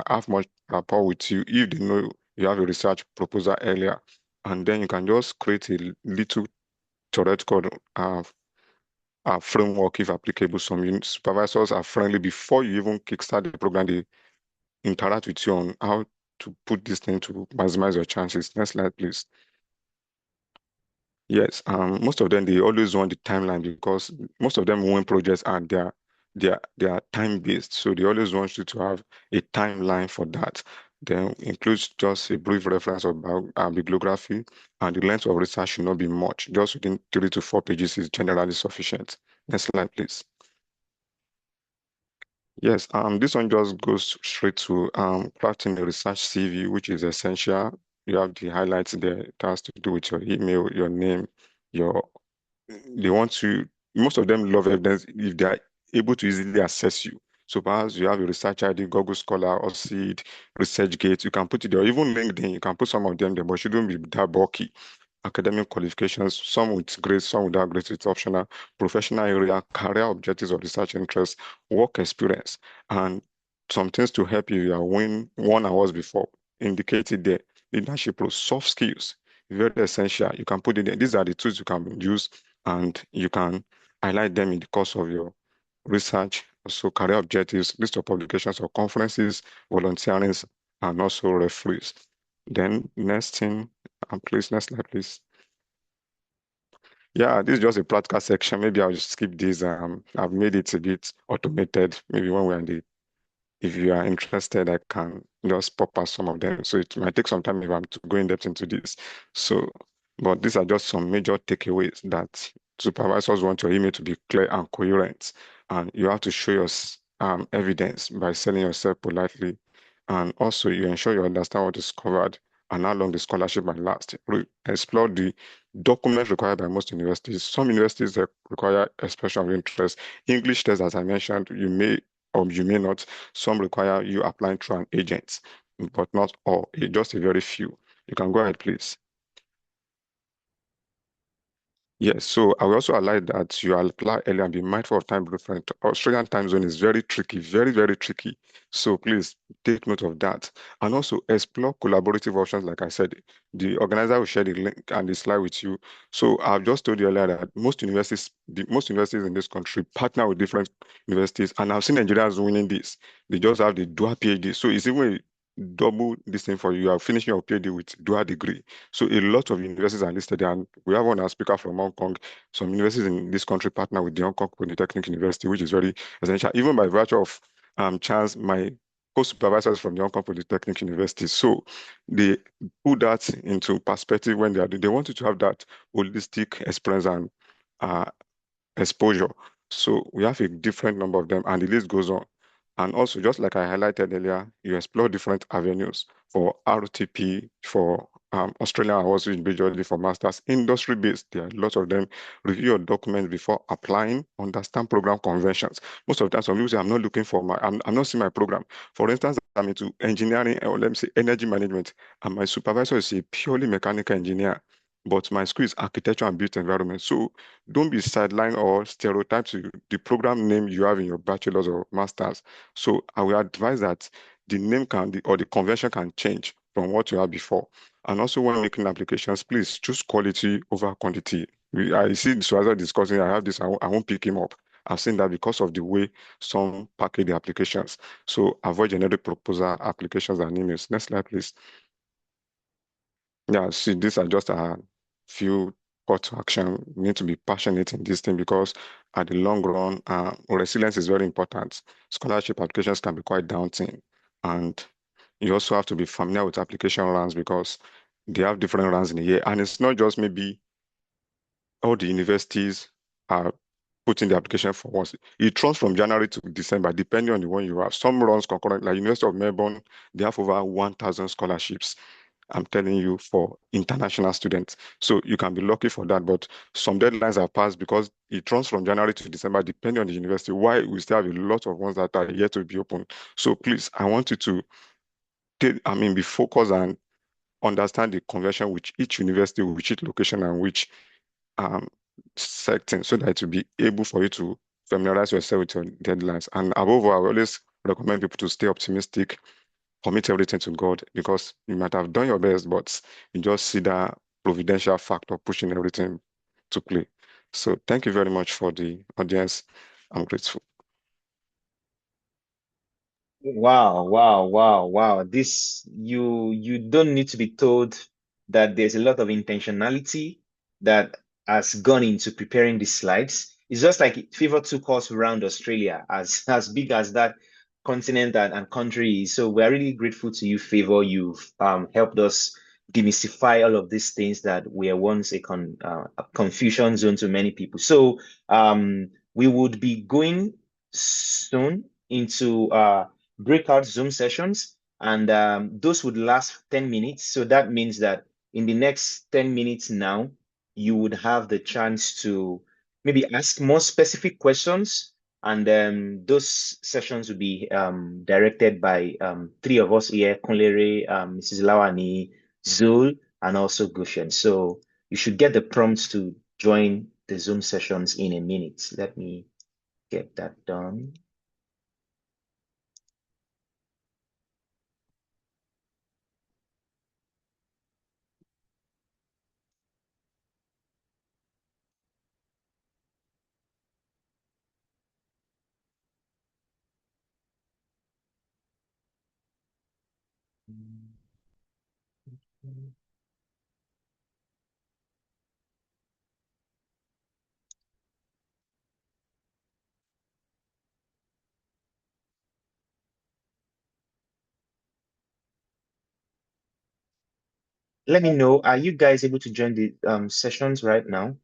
[SPEAKER 8] have much rapport with you if they know you have a research proposal earlier. And then you can just create a little theoretical framework if applicable. Some supervisors are friendly before you even kickstart the program. They interact with you on how to put this thing to maximize your chances. Next slide, please. Yes, most of them they always want the timeline because most of them win projects and they are time based. So they always want you to have a timeline for that. Then includes just a brief reference of bibliography, and the length of research should not be much. Just within 3 to 4 pages is generally sufficient. Next slide, please. Yes, this one just goes straight to crafting a research CV, which is essential. You have the highlights there. It has to do with your email, your name, your they want to, most of them love evidence if they are able to easily access you. So perhaps you have a research ID, Google Scholar, or Seed, ResearchGate, you can put it there. Even LinkedIn, you can put some of them there, but it shouldn't be that bulky. Academic qualifications, some with grades, some without grades, it's optional. Professional area, career objectives or research interests, work experience, and some things to help you. You are won awards before, indicated there. Leadership roles, soft skills, very essential. You can put it there. These are the tools you can use and you can highlight them in the course of your research. Also, career objectives, list of publications or conferences, volunteerings, and also referees. Then next thing, please, next slide, please. Yeah, this is just a practical section. Maybe I'll just skip this. I've made it a bit automated. Maybe when we're in the, if you are interested, I can just pop out some of them. So it might take some time if I'm to go in depth into this. So, but these are just some major takeaways that supervisors want your email to be clear and coherent. And you have to show your evidence by selling yourself politely. And also you ensure you understand what is covered and how long the scholarship might last. Explore the documents required by most universities. Some universities require expression of interest. English test, as I mentioned, you may or you may not. Some require you applying through an agent, but not all, just a very few. You can go ahead, please. Yes, so I will also highlight that you apply early and be mindful of time difference. Australian time zone is very tricky, very, very tricky. So please take note of that. And also explore collaborative options. Like I said, the organizer will share the link and the slide with you. So I've just told you earlier that most universities in this country partner with different universities. And I've seen Nigerians winning this. They just have the dual PhD. So it's even double this thing for you. You are finishing your PhD with dual degree. So a lot of universities are listed there, and we have one our speaker from Hong Kong. Some universities in this country partner with the Hong Kong Polytechnic University, which is very essential. Even by virtue of chance, my co-supervisors from the Hong Kong Polytechnic University. So they put that into perspective when they want you to have that holistic experience and exposure. So we have a different number of them, and the list goes on. And also, just like I highlighted earlier, you explore different avenues for RTP, for Australian awards, which majorly for masters, industry-based. There are lots of them. Review your documents before applying. Understand program conventions. Most of the time, some people say, "I'm not looking for I'm not seeing my program." For instance, I'm into engineering, or let me say energy management, and my supervisor is a purely mechanical engineer, but my school is architecture and built environment. So don't be sidelined or stereotyped to the program name you have in your bachelor's or master's. So I will advise that the name or the convention can change from what you had before. And also when making applications, please choose quality over quantity. I see the supervisor discussing, I have this, I won't pick him up. I've seen that because of the way some package the applications. So avoid generic proposal applications and emails. Next slide, please. Yeah, see, these are just a few call to action. You need to be passionate in this thing because at the long run, resilience is very important. Scholarship applications can be quite daunting. And you also have to be familiar with application rounds because they have different rounds in a year. And it's not just maybe all the universities are putting the application for once. It runs from January to December, depending on the one you have. Some runs concurrent, like University of Melbourne, they have over 1,000 scholarships. I'm telling you, for international students. So you can be lucky for that, but some deadlines are passed because it runs from January to December, depending on the university. Why we still have a lot of ones that are yet to be open. So please, I want you to be focused and understand the convention with each university, with each location, and which setting, so that it will be able for you to familiarize yourself with your deadlines. And above all, I always recommend people to stay optimistic, commit everything to God, because you might have done your best, but you just see that providential factor pushing everything to play. So thank you very much for the audience. I'm grateful.
[SPEAKER 1] Wow, wow, wow, wow. This you don't need to be told that there's a lot of intentionality that has gone into preparing these slides. It's just like Fever took us around Australia, as big as that continent and country is. So we're really grateful to you, Favor. You've helped us demystify all of these things that were once a confusion zone to many people. So we would be going soon into breakout Zoom sessions, and those would last 10 minutes. So that means that in the next 10 minutes now, you would have the chance to maybe ask more specific questions. And those sessions will be directed by three of us here, Kunlere, Mrs. Lawani, Zul, and also Gushen. So you should get the prompts to join the Zoom sessions in a minute. Let me get that done. Let me know. Are you guys able to join the sessions right now?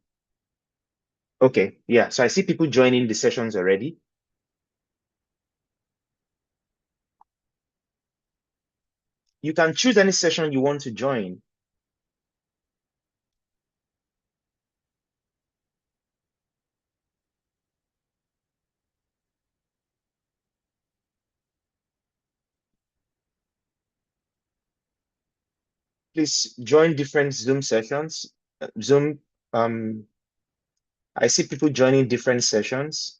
[SPEAKER 1] Okay, yeah. So I see people joining the sessions already. You can choose any session you want to join. Please join different Zoom sessions. Zoom, I see people joining different sessions.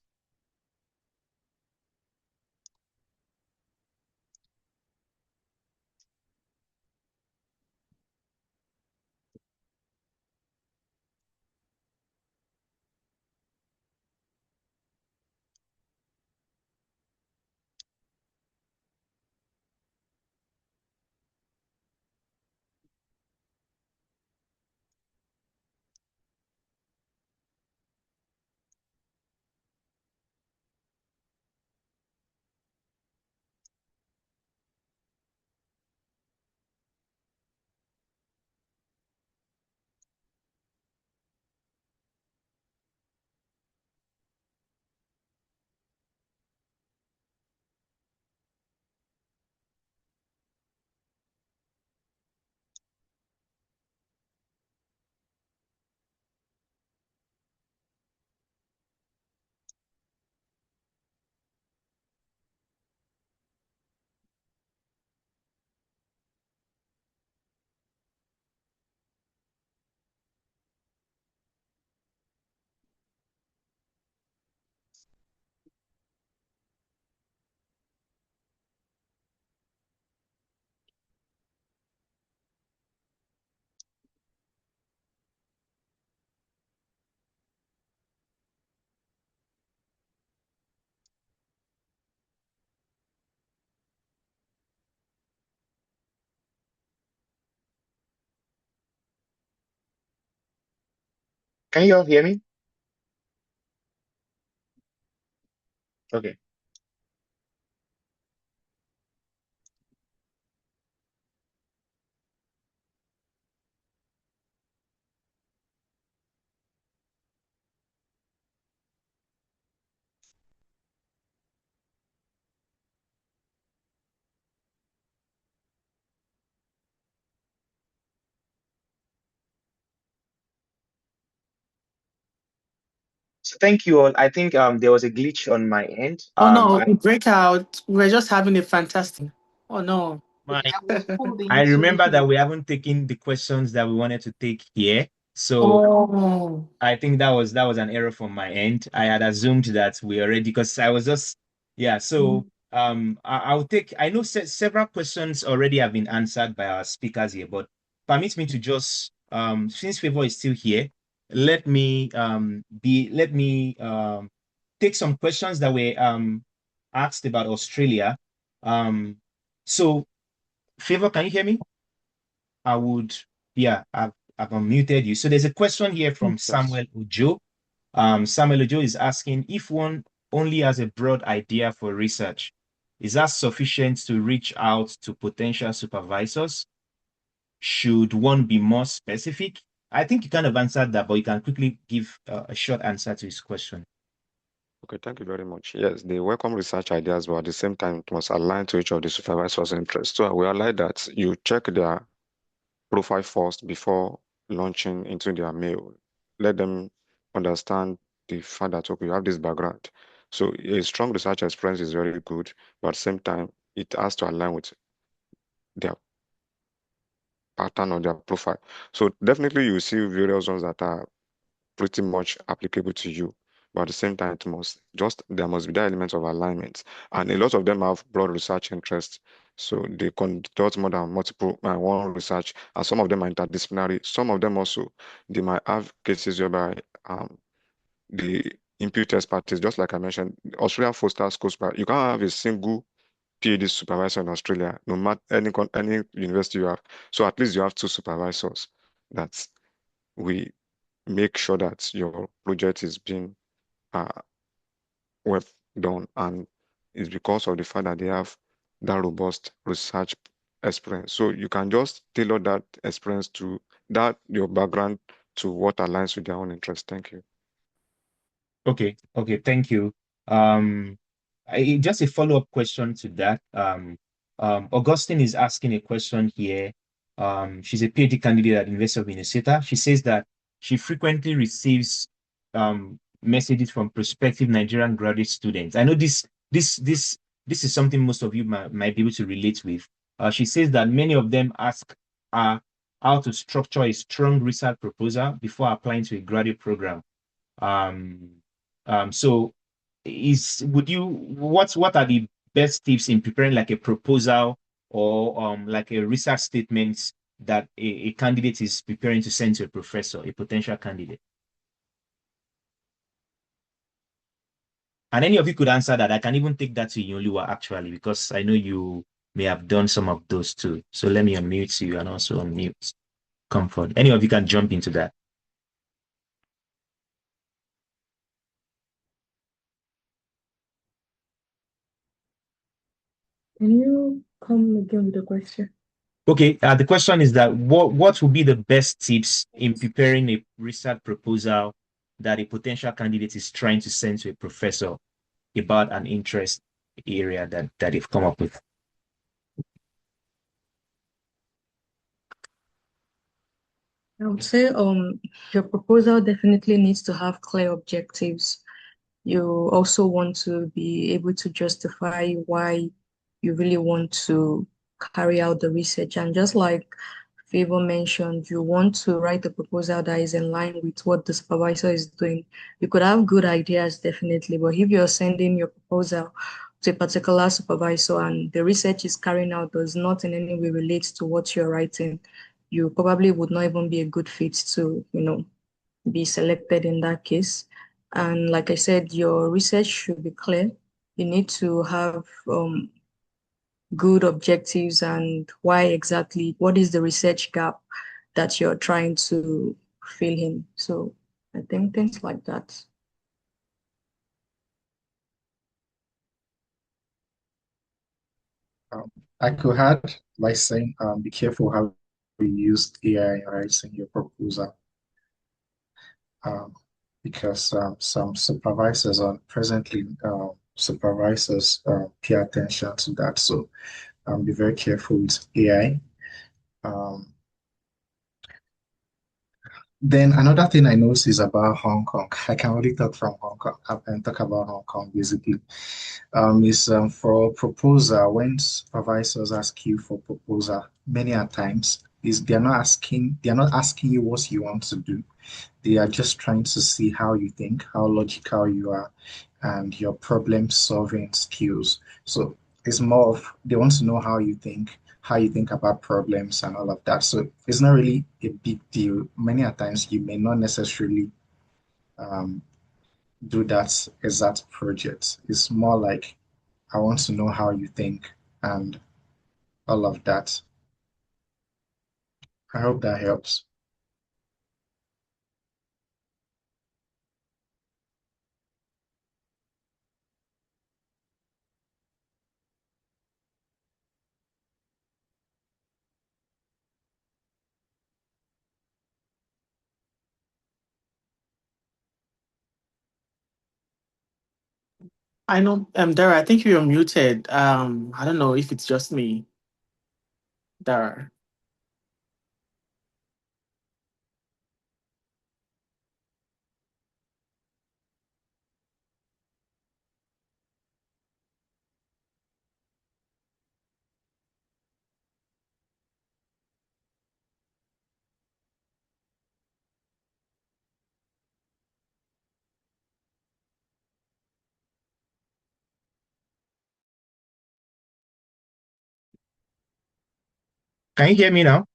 [SPEAKER 1] Can you all hear me? Okay. So thank you all. I think there was a glitch on my end.
[SPEAKER 3] Oh no, the breakout. We're just having a fantastic. Oh no.
[SPEAKER 1] My
[SPEAKER 2] I was pulled
[SPEAKER 1] I
[SPEAKER 2] into
[SPEAKER 1] remember that
[SPEAKER 2] it.
[SPEAKER 1] we haven't taken the questions that we wanted to take here. So
[SPEAKER 3] Oh.
[SPEAKER 1] I think that was an error from my end. I had assumed that we already because I was just yeah. So I'll take. I know several questions already have been answered by our speakers here, but permit me to just since Favor is still here, let me take some questions that were asked about Australia So Favor, can you hear me? I would, yeah, I've unmuted you. So there's a question here from
[SPEAKER 8] Yes.
[SPEAKER 1] Samuel Ojo. Samuel Ojo is asking if one only has a broad idea for research, is that sufficient to reach out to potential supervisors? Should one be more specific? I think you kind of answered that, but you can quickly give a short answer to his question.
[SPEAKER 8] Okay, thank you very much. Yes, they welcome research ideas, but at the same time, it must align to each of the supervisor's interests. So we highlight that you check their profile first before launching into their mail. Let them understand the fact that, okay, you have this background. So a strong research experience is very good, but at the same time, it has to align with their pattern or their profile. So definitely you see various ones that are pretty much applicable to you. But at the same time, there must be that element of alignment. And a lot of them have broad research interests. So they conduct more than multiple one research, and some of them are interdisciplinary. Some of them also they might have cases whereby the impute expertise, just like I mentioned, Australia fosters co-supervisor. You can't have a single PhD supervisor in Australia, no matter any university you have. So at least you have two supervisors that we make sure that your project is being uh, well done, and it's because of the fact that they have that robust research experience. So you can just tailor that experience to that your background to what aligns with their own interest. Thank you.
[SPEAKER 1] Okay, thank you. Just a follow-up question to that. Augustine is asking a question here. She's a PhD candidate at University of Minnesota. She says that she frequently receives messages from prospective Nigerian graduate students. I know this is something most of you might be able to relate with. She says that many of them ask how to structure a strong research proposal before applying to a graduate program. Um, so what are the best tips in preparing like a proposal or like a research statement that a candidate is preparing to send to a professor, a potential candidate? And any of you could answer that. I can even take that to Yoluwa actually, because I know you may have done some of those too. So let me unmute you and also unmute Comfort. Any of you can jump into that.
[SPEAKER 6] Can you come again with the question?
[SPEAKER 1] Okay, the question is that what would be the best tips in preparing a research proposal that a potential candidate is trying to send to a professor about an interest area that they've come up with?
[SPEAKER 6] I would say your proposal definitely needs to have clear objectives. You also want to be able to justify why you really want to carry out the research. And just like Favor mentioned, you want to write a proposal that is in line with what the supervisor is doing. You could have good ideas, definitely, but if you're sending your proposal to a particular supervisor and the research is carrying out does not in any way relate to what you're writing, you probably would not even be a good fit to, be selected in that case. And like I said, your research should be clear. You need to have good objectives and why exactly, what is the research gap that you're trying to fill in. So I think things like that.
[SPEAKER 4] I could add by saying, be careful how you use AI in writing your proposal. Um, because some supervisors are presently supervisors pay attention to that. So be very careful with AI. Um, then another thing I noticed is about Hong Kong. I can only talk from Hong Kong and talk about Hong Kong basically. Is for proposal when supervisors ask you for proposal, many a times is they're not asking you what you want to do. They are just trying to see how you think, how logical you are, and your problem solving skills. So it's more of they want to know how you think about problems and all of that. So it's not really a big deal. Many a times you may not necessarily um, do that exact project. It's more like I want to know how you think. and all of that. I hope that helps.
[SPEAKER 3] I know, Dara, I think you're muted. I don't know if it's just me, Dara.
[SPEAKER 1] Can you hear me now?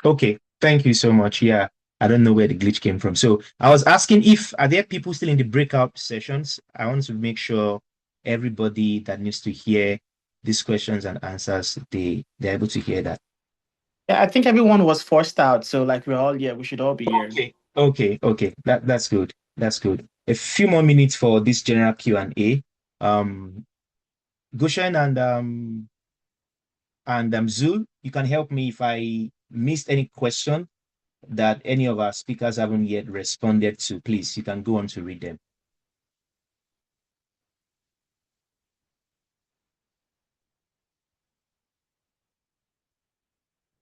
[SPEAKER 1] Okay, thank you so much. Yeah, I don't know where the glitch came from. So I was asking if are there people still in the breakout sessions? I want to make sure everybody that needs to hear these questions and answers, they're able to hear that.
[SPEAKER 3] Yeah, I think everyone was forced out, so like we're all here. We should all be here.
[SPEAKER 1] Okay. That's good. That's good. A few more minutes for this general Q&A. Goshen and Zul, you can help me if I missed any question that any of our speakers haven't yet responded to. Please, you can go on to read them.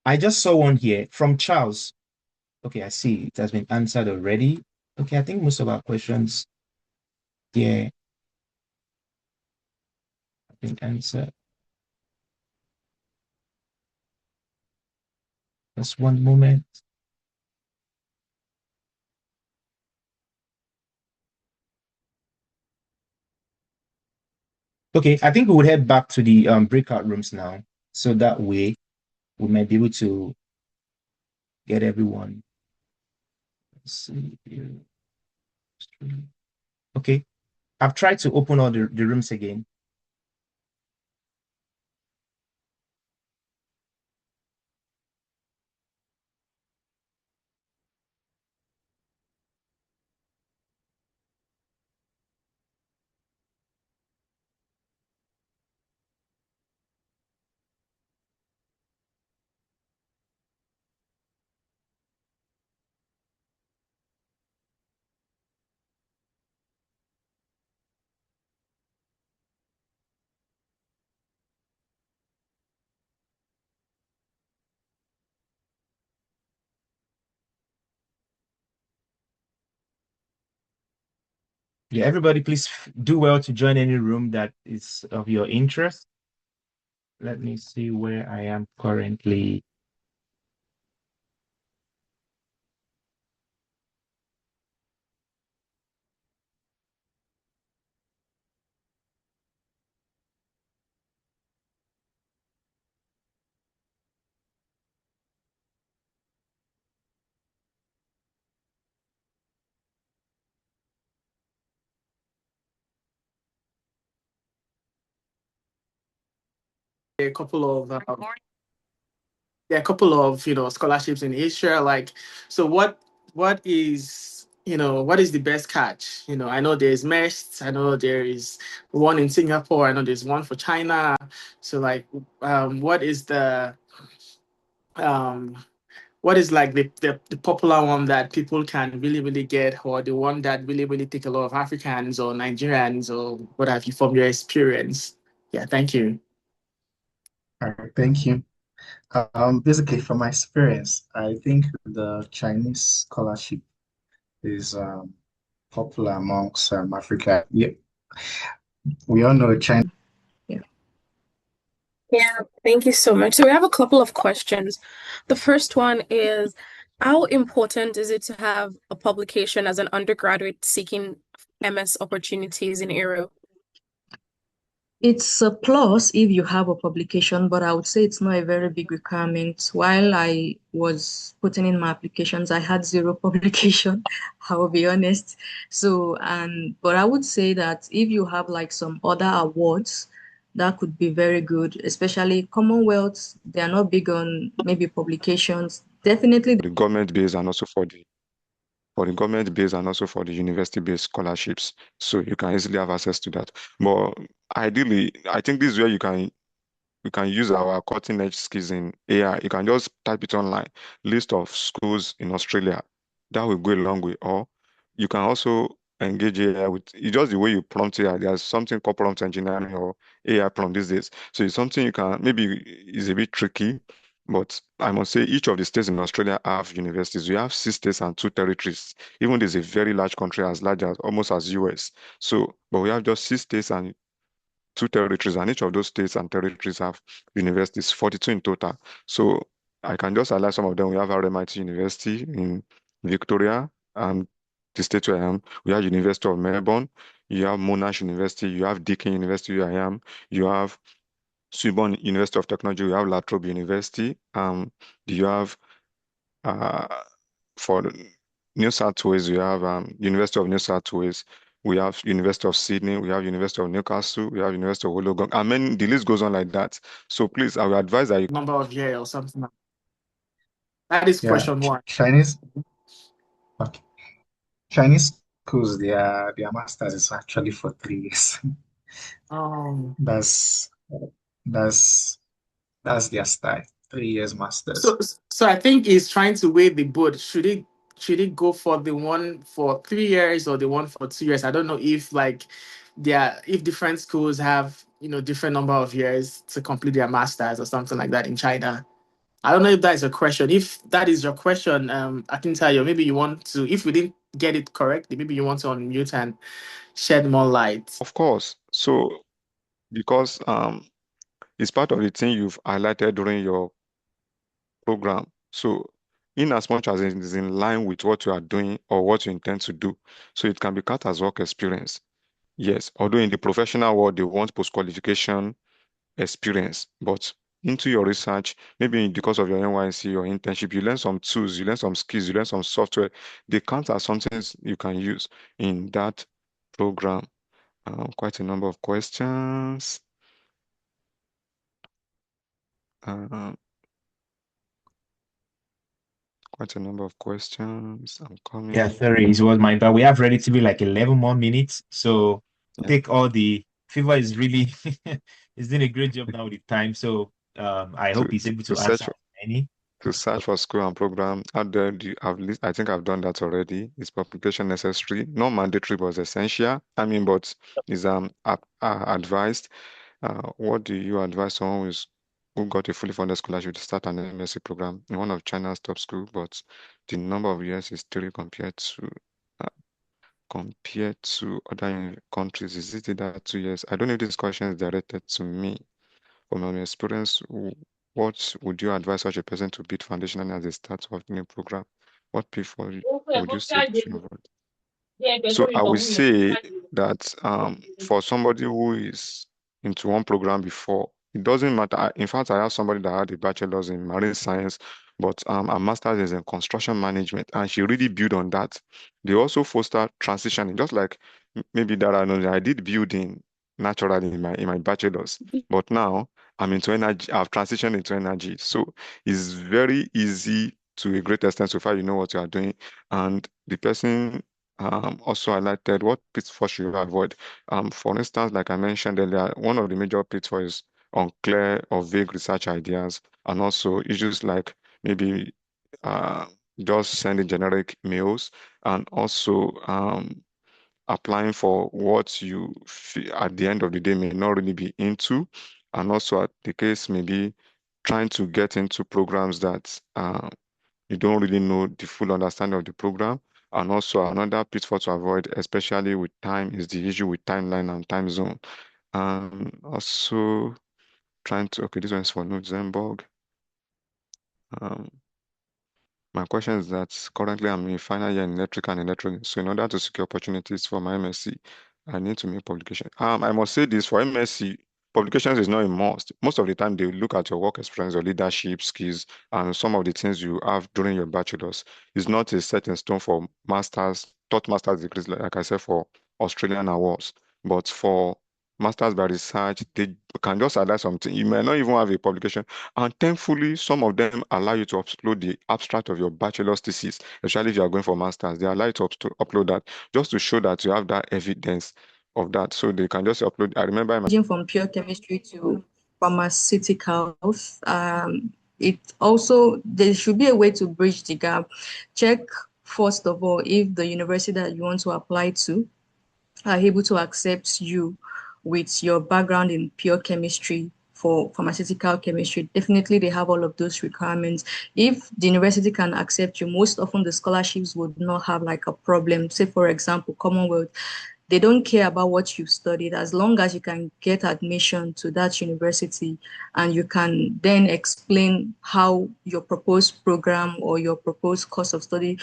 [SPEAKER 1] I just saw one here from Charles. Okay, I see it has been answered already. Okay, I think most of our questions here have been answered. Just one moment. Okay, I think we would head back to the breakout rooms now. So that way we might be able to get everyone. Let's see here. Okay, I've tried to open all the rooms again. Yeah, everybody, please do well to join any room that is of your interest. Let me see where I am currently.
[SPEAKER 3] A couple of yeah, a couple of scholarships in Asia. Like, so what is what is the best catch? I know there's MEST, I know there is one in Singapore, I know there's one for China. So like, what is the um what is like the popular one that people can really really get, or the one that really really take a lot of Africans or Nigerians or what have you from your experience? Yeah, thank you.
[SPEAKER 4] All right, thank you. Basically, from my experience, I think the Chinese scholarship is popular amongst Africa. Yeah, we all know China.
[SPEAKER 6] Yeah.
[SPEAKER 5] Yeah, thank you so much. So we have a couple of questions. The first one is, how important is it to have a publication as an undergraduate seeking MS opportunities in Europe?
[SPEAKER 6] It's a plus if you have a publication, but I would say it's not a very big requirement. While I was putting in my applications, I had zero publication, I will be honest. So, but I would say that if you have like some other awards that could be very good, especially Commonwealth. They are not big on maybe publications. Definitely.
[SPEAKER 8] The government base and also for the university-based scholarships. So you can easily have access to that. But ideally, I think this is where we can use our cutting edge skills in AI. You can just type it online, list of schools in Australia. That will go a long way. Or you can also engage AI with it's just the way you prompt AI. There's something called prompt engineering or AI prompt these days. So it's something you can maybe is a bit tricky, but I must say each of the states in Australia have universities. We have 6 states and 2 territories. Even there's a very large country as large as almost as US. So, but we have just 6 states and 2 territories, and each of those states and territories have universities, 42 in total. So I can just highlight some of them. We have RMIT University in Victoria, the state where I am. We have University of Melbourne. You have Monash University. You have Deakin University where I am. You have Swinburne University of Technology. You have La Trobe University. You have uh, for New South Wales, we have University of New South Wales, we have University of Sydney, we have University of Newcastle, we have University of Wollongong, and then the list goes on like that. So please, I will advise that you
[SPEAKER 3] Number of years or something. That is
[SPEAKER 4] Yeah,
[SPEAKER 3] question one.
[SPEAKER 4] Chinese. Okay. Chinese schools, their masters is actually for 3 years.
[SPEAKER 3] Um,
[SPEAKER 4] That's that's that's their style. 3 years masters.
[SPEAKER 3] so I think he's trying to weigh the boat. Should it go for the one for 3 years or the one for 2 years? I don't know if if different schools have different number of years to complete their masters or something like that in China. I don't know if that is a question. If that is your question, I can tell you maybe you want to. If we didn't get it correctly, maybe you want to unmute and shed more light.
[SPEAKER 8] of course. So because it's part of the thing you've highlighted during your program. So in as much as it is in line with what you are doing or what you intend to do, so it can be cut as work experience. Yes, although in the professional world they want post-qualification experience, but into your research, maybe because of your NYC or internship, you learn some tools, you learn some skills, you learn some software. They count as something you can use in that program. Quite a number of questions. Uh, quite a number of questions. I'm
[SPEAKER 1] Yeah,
[SPEAKER 8] coming.
[SPEAKER 1] sorry, it was my bad. We have relatively like 11 more minutes. So to
[SPEAKER 8] Yeah.
[SPEAKER 1] take all the fever is really he's doing a great job now with the time. So I
[SPEAKER 8] To
[SPEAKER 1] hope he's able
[SPEAKER 8] to
[SPEAKER 1] to
[SPEAKER 8] search
[SPEAKER 1] answer
[SPEAKER 8] for
[SPEAKER 1] any.
[SPEAKER 8] to search for school and program. Out there, I think I've done that already. Is publication necessary? Not mandatory, but essential. I mean, but is advised. What do you advise someone who got a fully funded scholarship to start an MSc program in one of China's top schools, but the number of years is three uh, compared to other countries? Is it that 2 years? I don't know if this question is directed to me. From your experience, what would you advise such a person to build foundation as a start of new program? What pitfall would you say to avoid? So I would say that for somebody who is into one program before, it doesn't matter. In fact, I have somebody that had a bachelor's in marine science, but a master's is in construction management, and she really built on that. They also foster transitioning, just like maybe that I know I did building naturally in my bachelor's, but now I'm into energy. I've transitioned into energy, so it's very easy to a great extent so far you know what you are doing, and the person also highlighted what pitfalls should you avoid. For instance, like I mentioned earlier, one of the major pitfalls is unclear or vague research ideas, and also issues like maybe uh, just sending generic mails, and also applying for what you at the end of the day may not really be into, and also at the case maybe trying to get into programs that you don't really know the full understanding of the program. And also another pitfall to avoid, especially with time, is the issue with timeline and time zone. Also okay, this one is for Luxembourg. Um, my question is that currently I'm in final year in electrical and electronics. So in order to secure opportunities for my MSc, I need to make publication. I must say this for MSc, publications is not a must. Most of the time they look at your work experience, your leadership skills, and some of the things you have during your bachelor's. It's not a set in stone for masters, taught master's degrees, like I said, for Australian awards. But for masters by research, they can just highlight something. You may not even have a publication. And thankfully, some of them allow you to upload the abstract of your bachelor's thesis, especially if you are going for masters. They allow you to upload that just to show that you have that evidence of that. So they can just upload. I remember
[SPEAKER 6] from pure chemistry to pharmaceuticals. It also, there should be a way to bridge the gap. Check, first of all, if the university that you want to apply to are able to accept you with your background in pure chemistry for pharmaceutical chemistry. Definitely, they have all of those requirements. If the university can accept you, most often the scholarships would not have like a problem. Say, for example, Commonwealth, they don't care about what you've studied as long as you can get admission to that university and you can then explain how your proposed program or your proposed course of study,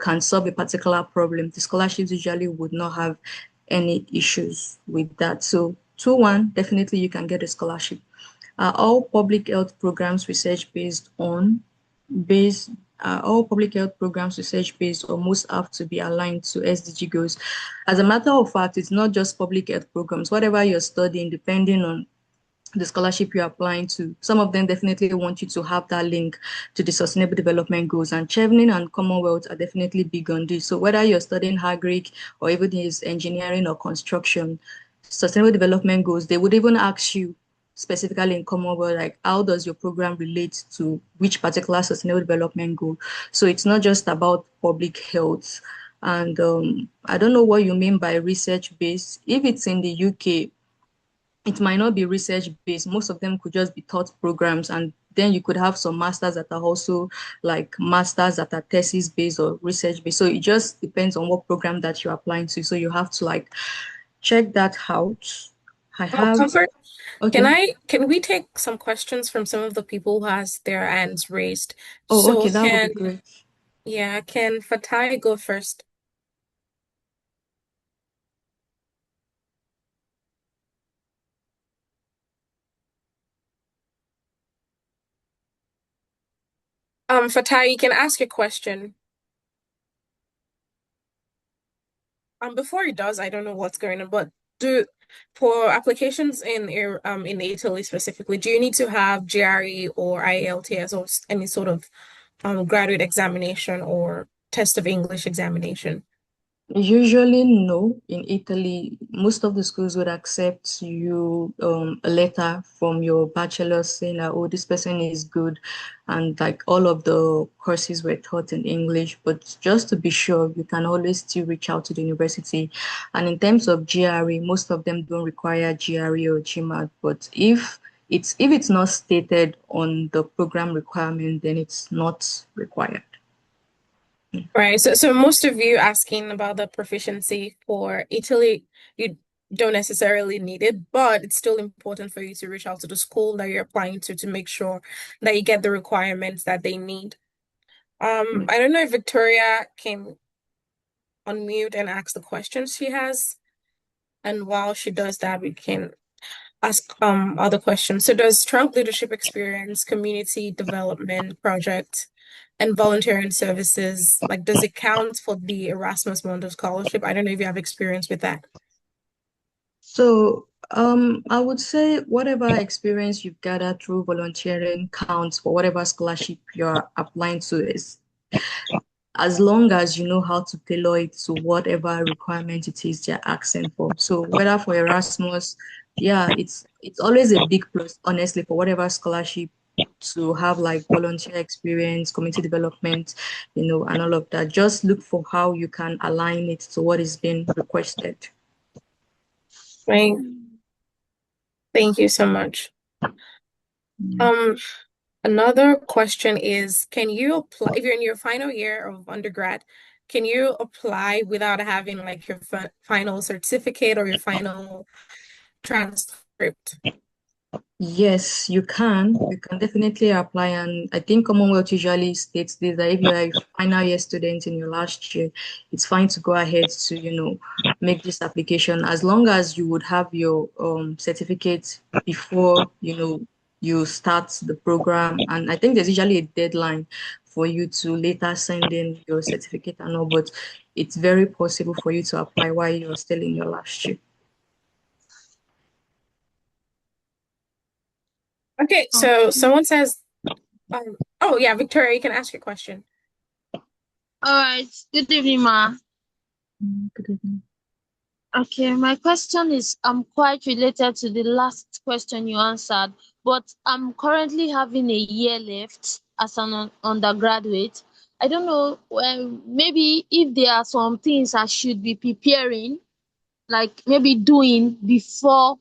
[SPEAKER 6] can solve a particular problem. The scholarships usually would not have any issues with that. So 2-1, definitely you can get a scholarship. Are all public health programs research-based on based all public health programs research-based or most have to be aligned to SDG goals? As a matter of fact, it's not just public health programs. Whatever you're studying, depending on the scholarship you're applying to, some of them definitely want you to have that link to the Sustainable Development Goals, and Chevening and Commonwealth are definitely big on this. So whether you're studying agric or even is engineering or construction, Sustainable Development Goals, they would even ask you specifically in Commonwealth, like how does your program relate to which particular Sustainable Development Goal? So it's not just about public health. And I don't know what you mean by research-based. If it's in the UK, it might not be research-based. Most of them could just be taught programs, and then you could have some masters that are also like masters that are thesis-based or research-based. So it just depends on what program that you're applying to. So you have to like check that out. I have
[SPEAKER 5] Comfort,
[SPEAKER 6] okay.
[SPEAKER 5] can we take some questions from some of the people who has their hands raised?
[SPEAKER 6] Oh,
[SPEAKER 5] So
[SPEAKER 6] okay, that would be great.
[SPEAKER 5] can Fatai go first? Fatai, you can ask your question. Before he does, I don't know what's going on, but for applications in Italy specifically, do you need to have GRE or IELTS or any sort of graduate examination or test of English examination?
[SPEAKER 6] Usually, no. In Italy, most of the schools would accept you a letter from your bachelor saying that, oh, this person is good, and like all of the courses were taught in English. But just to be sure, you can always still reach out to the university. And in terms of GRE, most of them don't require GRE or GMAT. But if it's not stated on the program requirement, then it's not required.
[SPEAKER 5] Right. So most of you asking about the proficiency for Italy, you don't necessarily need it, but it's still important for you to reach out to the school that you're applying to make sure that you get the requirements that they need. I don't know if Victoria can unmute and ask the questions she has. And while she does that, we can ask other questions. So does Trump leadership experience, community development project, and volunteering services, like does it count for the Erasmus Mundus scholarship? I don't know if you have experience with that.
[SPEAKER 6] So, I would say whatever experience you've gathered through volunteering counts for whatever scholarship you're applying to, is as long as you know how to tailor it to whatever requirement it is they're asking for. So whether for Erasmus, yeah, it's always a big plus, honestly, for whatever scholarship to have like volunteer experience, community development, and all of that. Just look for how you can align it to what is being requested.
[SPEAKER 5] Right. Thank you so much. Another question is, can you apply if you're in your final year of undergrad, can you apply without having like your final certificate or your final transcript?
[SPEAKER 6] Yes, you can. You can definitely apply. And I think Commonwealth usually states this, that if you're a final year student in your last year, it's fine to go ahead to, make this application as long as you would have your certificate before, you start the program. And I think there's usually a deadline for you to later send in your certificate and all, but it's very possible for you to apply while you're still in your last year.
[SPEAKER 5] Okay, so someone says, oh yeah, Victoria, you can ask your question.
[SPEAKER 9] All right. Good evening, Ma.
[SPEAKER 6] Good evening.
[SPEAKER 9] Okay, my question is quite related to the last question you answered, but I'm currently having a year left as an undergraduate. I don't know, maybe if there are some things I should be preparing, like maybe doing before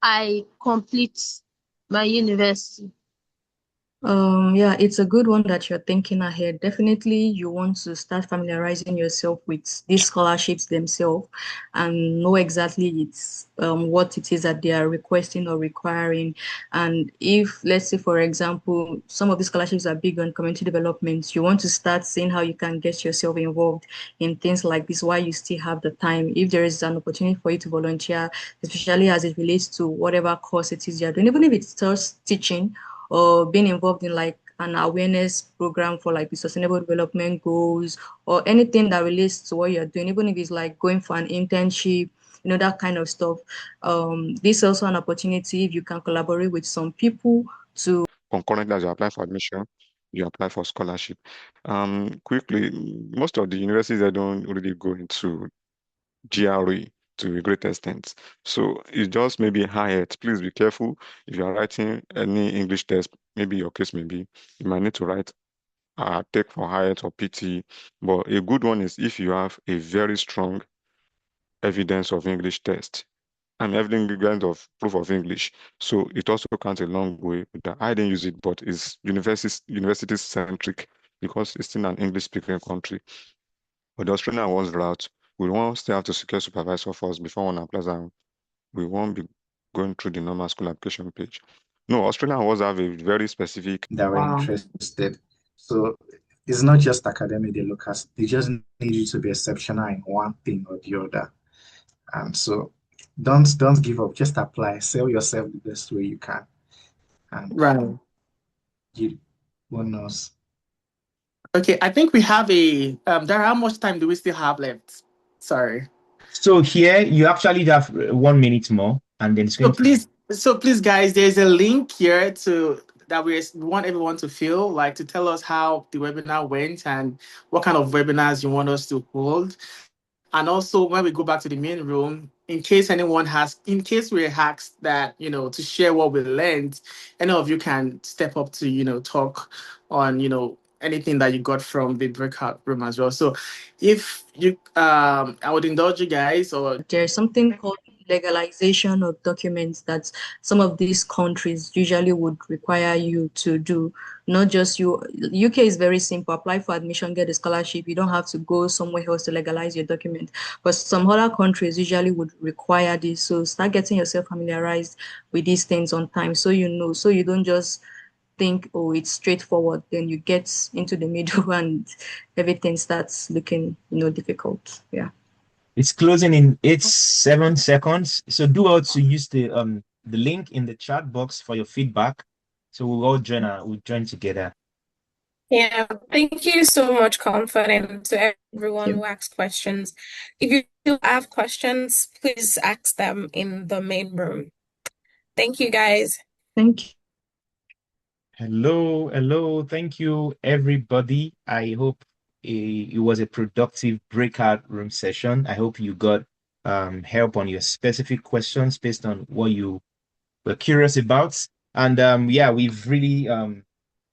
[SPEAKER 9] I complete my university.
[SPEAKER 6] Yeah, it's a good one that you're thinking ahead. Definitely, you want to start familiarizing yourself with these scholarships themselves and know exactly it's what it is that they are requesting or requiring. And if, let's say, for example, some of these scholarships are big on community development, you want to start seeing how you can get yourself involved in things like this while you still have the time. If there is an opportunity for you to volunteer, especially as it relates to whatever course it is you're doing, even if it's just teaching or being involved in like an awareness program for like the sustainable development goals or anything that relates to what you're doing, even if it's like going for an internship, that kind of stuff. This is also an opportunity if you can collaborate with some people to
[SPEAKER 8] Concurrently, as you apply for admission, you apply for scholarship. Quickly, most of the universities they don't really go into GRE to a great extent. So it's just maybe higher. Please be careful if you are writing any English test. Maybe your case may be you might need to write take for Hyatt or PT. But a good one is if you have a very strong evidence of English test and evidence of proof of English. So it also counts a long way with that. I didn't use it, but it's university centric because it's still an English speaking country. But the Australian Awards route, we won't still have to secure supervisor first before one applies, and we won't be going through the normal school application page. No, Australian Awards have a very specific.
[SPEAKER 4] that were
[SPEAKER 3] Wow.
[SPEAKER 4] interested. So it's not just academic they look at. They just need you to be exceptional in one thing or the other. And so don't give up. Just apply. Sell yourself the best way you can. And
[SPEAKER 3] Right.
[SPEAKER 4] you who knows.
[SPEAKER 3] Okay, I think we have a Dara, how much time do we still have left? Sorry.
[SPEAKER 1] So here you actually have 1 minute more, and then it's
[SPEAKER 3] So
[SPEAKER 1] going to.
[SPEAKER 3] please, guys, there's a link here to that we want everyone to fill, like to tell us how the webinar went and what kind of webinars you want us to hold. And also, when we go back to the main room, in case we're asked that, to share what we learned, any of you can step up to, talk on, anything that you got from the breakout room as well. So if you, I would indulge you guys or.
[SPEAKER 6] there's something called legalization of documents that some of these countries usually would require you to do. Not just you. UK is very simple. Apply for admission, get a scholarship. You don't have to go somewhere else to legalize your document. But some other countries usually would require this. So start getting yourself familiarized with these things on time so you know, so you don't just think, oh, it's straightforward. Then you get into the middle and everything starts looking, difficult. Yeah.
[SPEAKER 1] It's closing in 7 seconds. So do also use the link in the chat box for your feedback. So we'll join together.
[SPEAKER 5] Yeah, thank you so much, Confident, to everyone who asked questions. If you do have questions, please ask them in the main room. Thank you, guys.
[SPEAKER 6] Thank you.
[SPEAKER 1] Hello. Thank you, everybody. I hope it was a productive breakout room session. I hope you got help on your specific questions based on what you were curious about. And yeah, we've really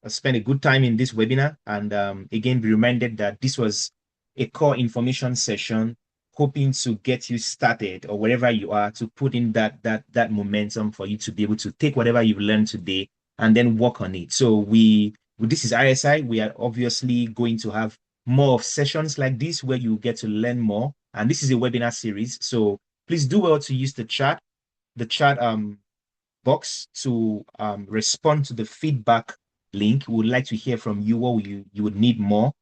[SPEAKER 1] spent a good time in this webinar. And again, be reminded that this was a core information session, hoping to get you started or wherever you are to put in that momentum for you to be able to take whatever you've learned today and then work on it. So this is RSI. We are obviously going to have more of sessions like this where you get to learn more. And this is a webinar series. So please do well to use the chat box to respond to the feedback link. We would like to hear from you what you would need more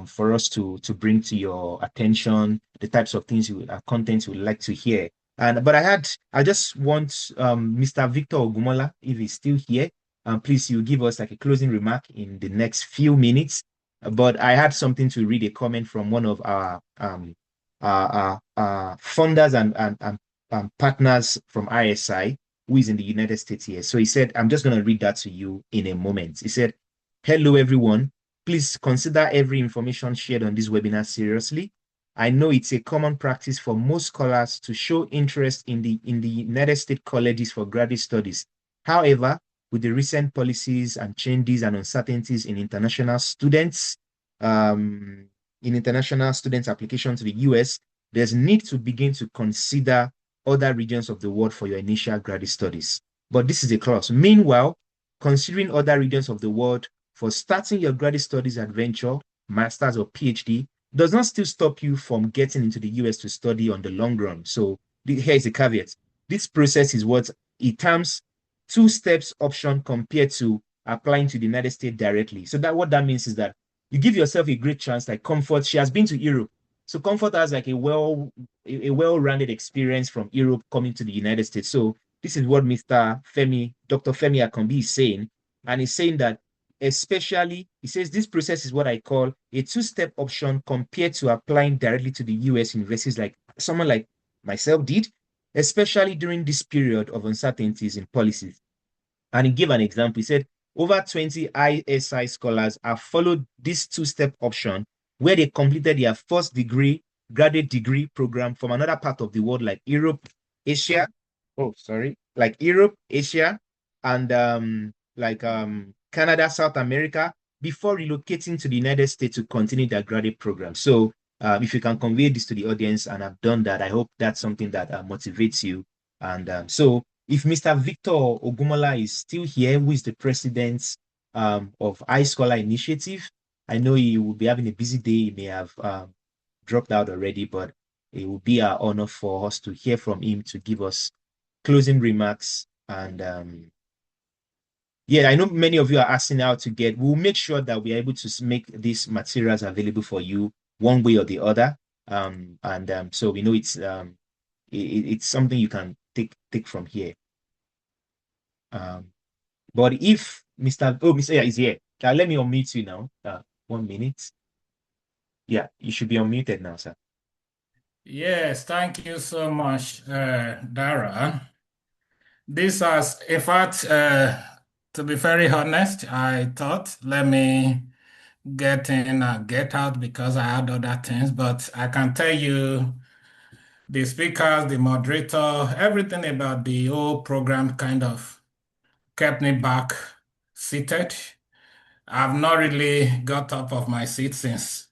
[SPEAKER 1] for us to bring to your attention, the types of things content you would like to hear. But I just want Mr. Victor Ogumola, if he's still here, please you give us like a closing remark in the next few minutes. But I had something to read a comment from one of our funders and partners from ISI. who is in the United States here. So he said, I'm just going to read that to you in a moment. He said, hello, everyone. Please consider every information shared on this webinar seriously. I know it's a common practice for most scholars to show interest in the United States colleges for graduate studies. However, with the recent policies and changes and uncertainties in international students' application to the US, there's need to begin to consider other regions of the world for your initial graduate studies. But this is a clause. Meanwhile, considering other regions of the world for starting your graduate studies adventure, master's or PhD, does not still stop you from getting into the US to study on the long run. So here is a caveat. This process is what it terms two steps option compared to applying to the United States directly. So that what that means is that you give yourself a great chance. Like Comfort, she has been to Europe. So Comfort has like a well-rounded experience from Europe coming to the United States. So this is what Dr. Femi Akambi is saying. And he's saying that especially, he says this process is what I call a two-step option compared to applying directly to the US universities like someone like myself did, especially during this period of uncertainties in policies. And he gave an example. He said, over 20 ISI scholars have followed this two-step option where they completed their first graduate degree program from another part of the world like Europe, Asia, and Canada, South America, before relocating to the United States to continue their graduate program. So if you can convey this to the audience and have done that, I hope that's something that motivates you. And so if Mr. Victor Ogumola is still here, who is the president of iScholar Initiative, I know he will be having a busy day. He may have dropped out already, but it will be our honor for us to hear from him to give us closing remarks. And yeah, I know many of you are asking how to get. We'll make sure that we are able to make these materials available for you one way or the other. So we know it's something you can take from here. But if Mr. is here, let me unmute you now. 1 minute. Yeah, you should be unmuted now, sir.
[SPEAKER 10] Yes, thank you so much, Dara. This has, in fact, to be very honest, I thought, let me get in and get out because I had other things, but I can tell you the speakers, the moderator, everything about the whole program kind of kept me back seated. I've not really got up of my seat since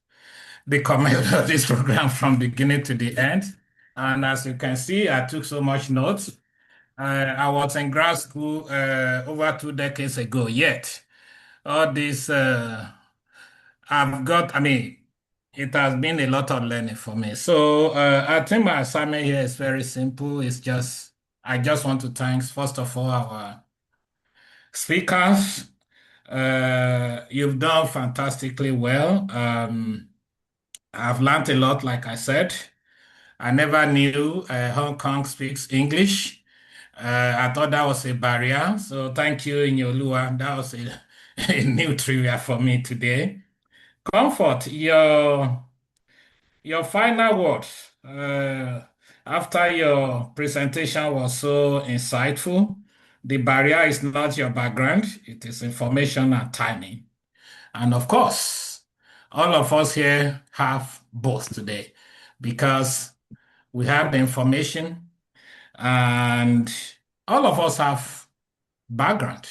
[SPEAKER 10] the comment of this program from beginning to the end. And as you can see, I took so much notes. I was in grad school over 2 decades ago, yet all this, it has been a lot of learning for me. So I think my assignment here is very simple. I just want to thank, first of all, our speakers. You've done fantastically well. I've learned a lot, like I said. I never knew Hong Kong speaks English. I thought that was a barrier. So thank you, Inyolua. That was a new trivia for me today. Comfort, your final words after your presentation was so insightful. The barrier is not your background, it is information and timing. And of course, all of us here have both today because we have the information and all of us have background.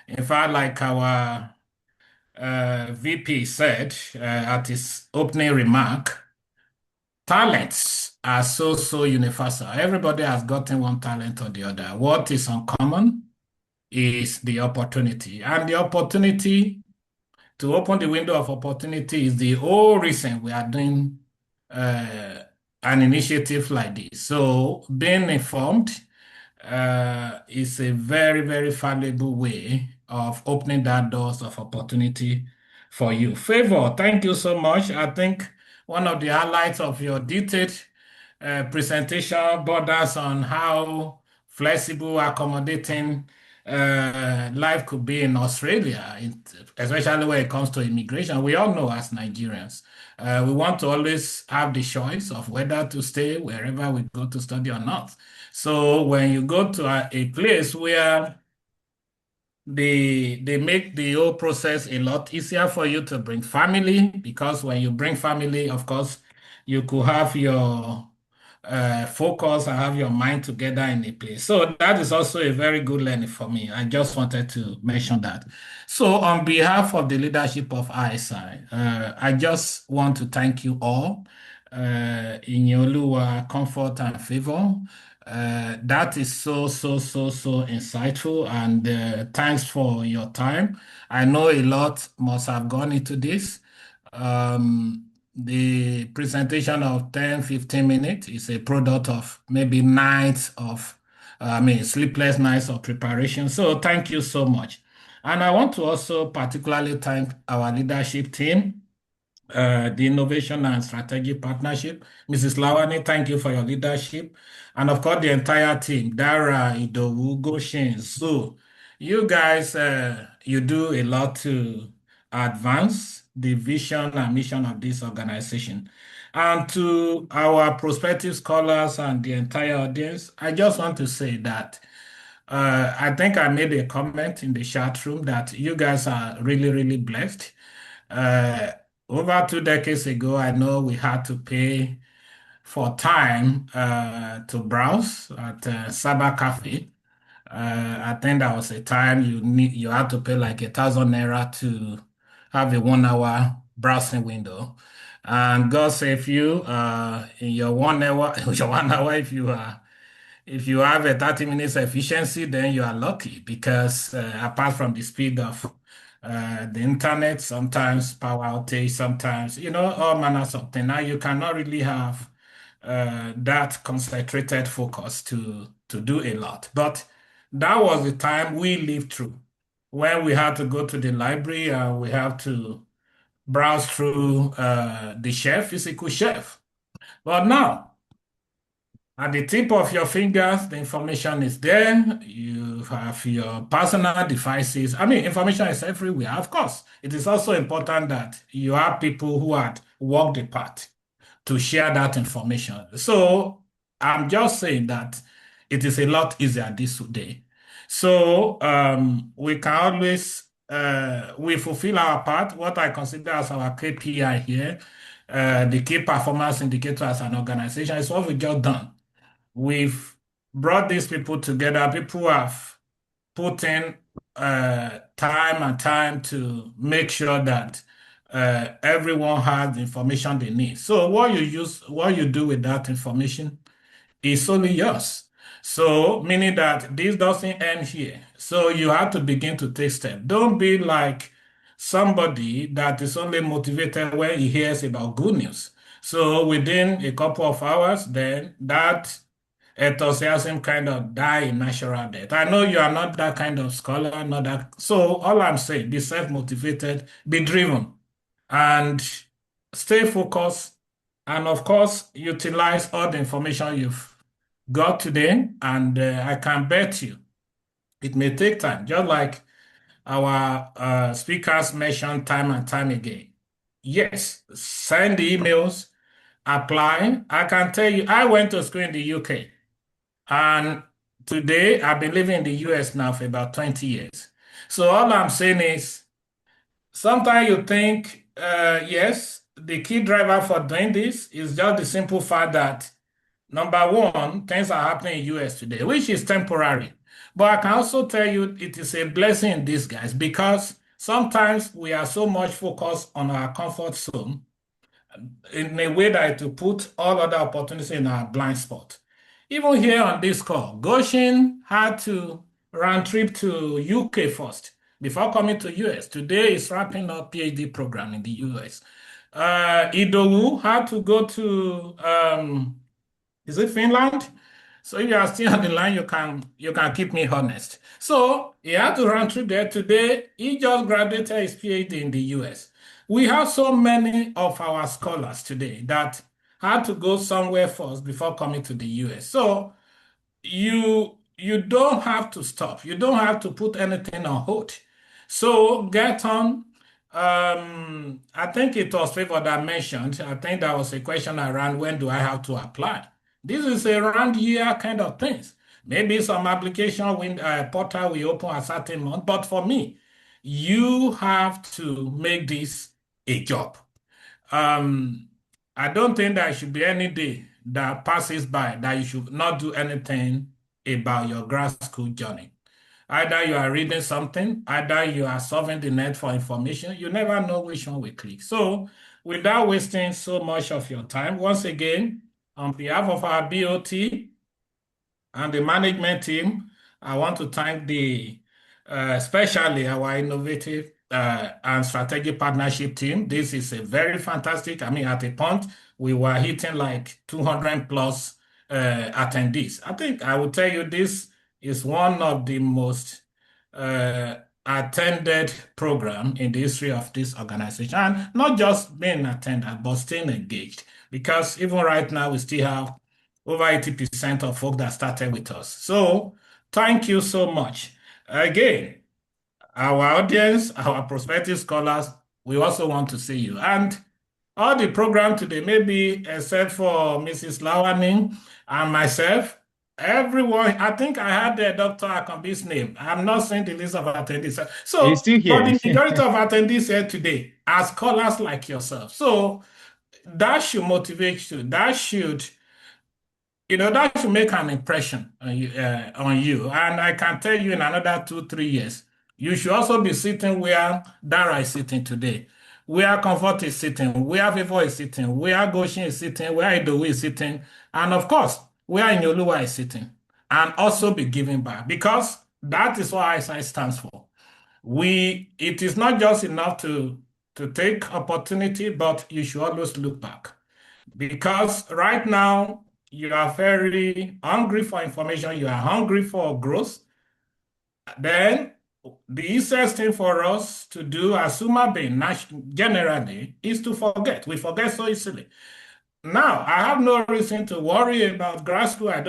[SPEAKER 10] In fact, like our VP said at his opening remark, talents are so universal. Everybody has gotten one talent or the other. What is uncommon is the opportunity. And the opportunity to open the window of opportunity is the whole reason we are doing an initiative like this. So being informed is a very valuable way of opening that doors of opportunity for you. Favor, thank you so much. I think one of the highlights of your detailed presentation borders on how flexible, accommodating life could be in Australia, especially when it comes to immigration. We all know as Nigerians, we want to always have the choice of whether to stay wherever we go to study or not. So when you go to a place where they make the whole process a lot easier for you to bring family, because when you bring family, of course, you could have your focus and have your mind together in a place. So that is also a very good learning for me. I just wanted to mention that. So on behalf of the leadership of ISI, I just want to thank you all in your comfort and favor. That is so insightful, and thanks for your time. I know a lot must have gone into this. The presentation of 10-15 minutes is a product of maybe nights of, sleepless nights of preparation. So thank you so much. And I want to also particularly thank our leadership team, the Innovation and Strategic Partnership. Mrs. Lawani, thank you for your leadership. And of course, the entire team, Dara, Idowu, Goshen, Sue. You guys, you do a lot to advance the vision and mission of this organization. And to our prospective scholars and the entire audience, I just want to say that I think I made a comment in the chat room that you guys are really blessed. Uh, Over 2 decades ago, I know we had to pay for time to browse at Cyber Cafe. I think that was a time you had to pay like 1,000 naira to have a 1 hour browsing window. And God save you in your 1 hour, your 1 hour, if you have a 30 minutes efficiency, then you are lucky because apart from the speed of the internet, sometimes power outage, sometimes, all manners of things. Now you cannot really have that concentrated focus to do a lot. But that was the time we lived through when we had to go to the library and we have to browse through the physical shelf. But now, at the tip of your fingers, the information is there. You have your personal devices. Information is everywhere. Of course, it is also important that you have people who had walked the path to share that information. So I'm just saying that it is a lot easier this day. So we can always we fulfill our part, what I consider as our KPI here, the key performance indicator as an organization is what we just done. We've brought these people together. People have put in time and time to make sure that everyone has the information they need. So what you do with that information is only yours. So meaning that this doesn't end here. So you have to begin to take steps. Don't be like somebody that is only motivated when he hears about good news. So within a couple of hours, then that enthusiasm kind of die in natural death. I know you are not that kind of scholar, not that. So all I'm saying, be self-motivated, be driven, and stay focused. And of course, utilize all the information you've got today. And I can bet you it may take time, just like our speakers mentioned time and time again. Yes, send the emails, apply. I can tell you, I went to school in the UK. And today, I've been living in the US now for about 20 years. So all I'm saying is, sometimes you think, yes, the key driver for doing this is just the simple fact that, number one, things are happening in US today, which is temporary. But I can also tell you it is a blessing in disguise because sometimes we are so much focused on our comfort zone in a way that to put all other opportunities in our blind spot. Even here on this call, Goshen had to round trip to UK first before coming to US. Today is wrapping up PhD program in the US. Idowu had to go to is it Finland? So if you are still on the line, you can keep me honest. So he had to run through there today. He just graduated his PhD in the US. We have so many of our scholars today that had to go somewhere first before coming to the US. So you you don't have to stop. You don't have to put anything on hold. So get on. I think it was Favor that mentioned. I think that was a question around when do I have to apply. This is a round year kind of things. Maybe some application portal will open a certain month, but for me, you have to make this a job. Um, I don't think there should be any day that passes by that you should not do anything about your grad school journey. Either you are reading something, either you are surfing the net for information. You never know which one will click. So, without wasting so much of your time, once again, on behalf of our BOT and the management team, I want to thank especially our innovative and strategic partnership team. This is a very fantastic. I mean, at a point, we were hitting like 200 plus attendees. I think I will tell you this is one of the most attended program in the history of this organization. And not just being attended, but staying engaged. Because even right now, we still have over 80% of folks that started with us. So thank you so much. Again, our audience, our prospective scholars, we also want to see you. And all the program today, maybe except for Mrs. Lawani and myself, everyone, I think I had Dr. Akambi's name. I'm not seeing the list of attendees.
[SPEAKER 1] He's
[SPEAKER 10] So,
[SPEAKER 1] still
[SPEAKER 10] but
[SPEAKER 1] here.
[SPEAKER 10] the majority of attendees here today are scholars like yourself. So that should motivate you. That should make an impression on you. And I can tell you in another 2, 3 years, you should also be sitting where Dara is sitting today, where Comfort is sitting, where Favor is sitting, where Goshen is sitting, where Idowu is sitting, and of course, where Inyoluwa is sitting, and also be giving back because that is what ISI stands for. It is not just enough to take opportunity, but you should always look back. Because right now, you are very hungry for information, you are hungry for growth. Then, the easiest thing for us to do as human beings generally is to forget. We forget so easily. Now, I have no reason to worry about grad school. I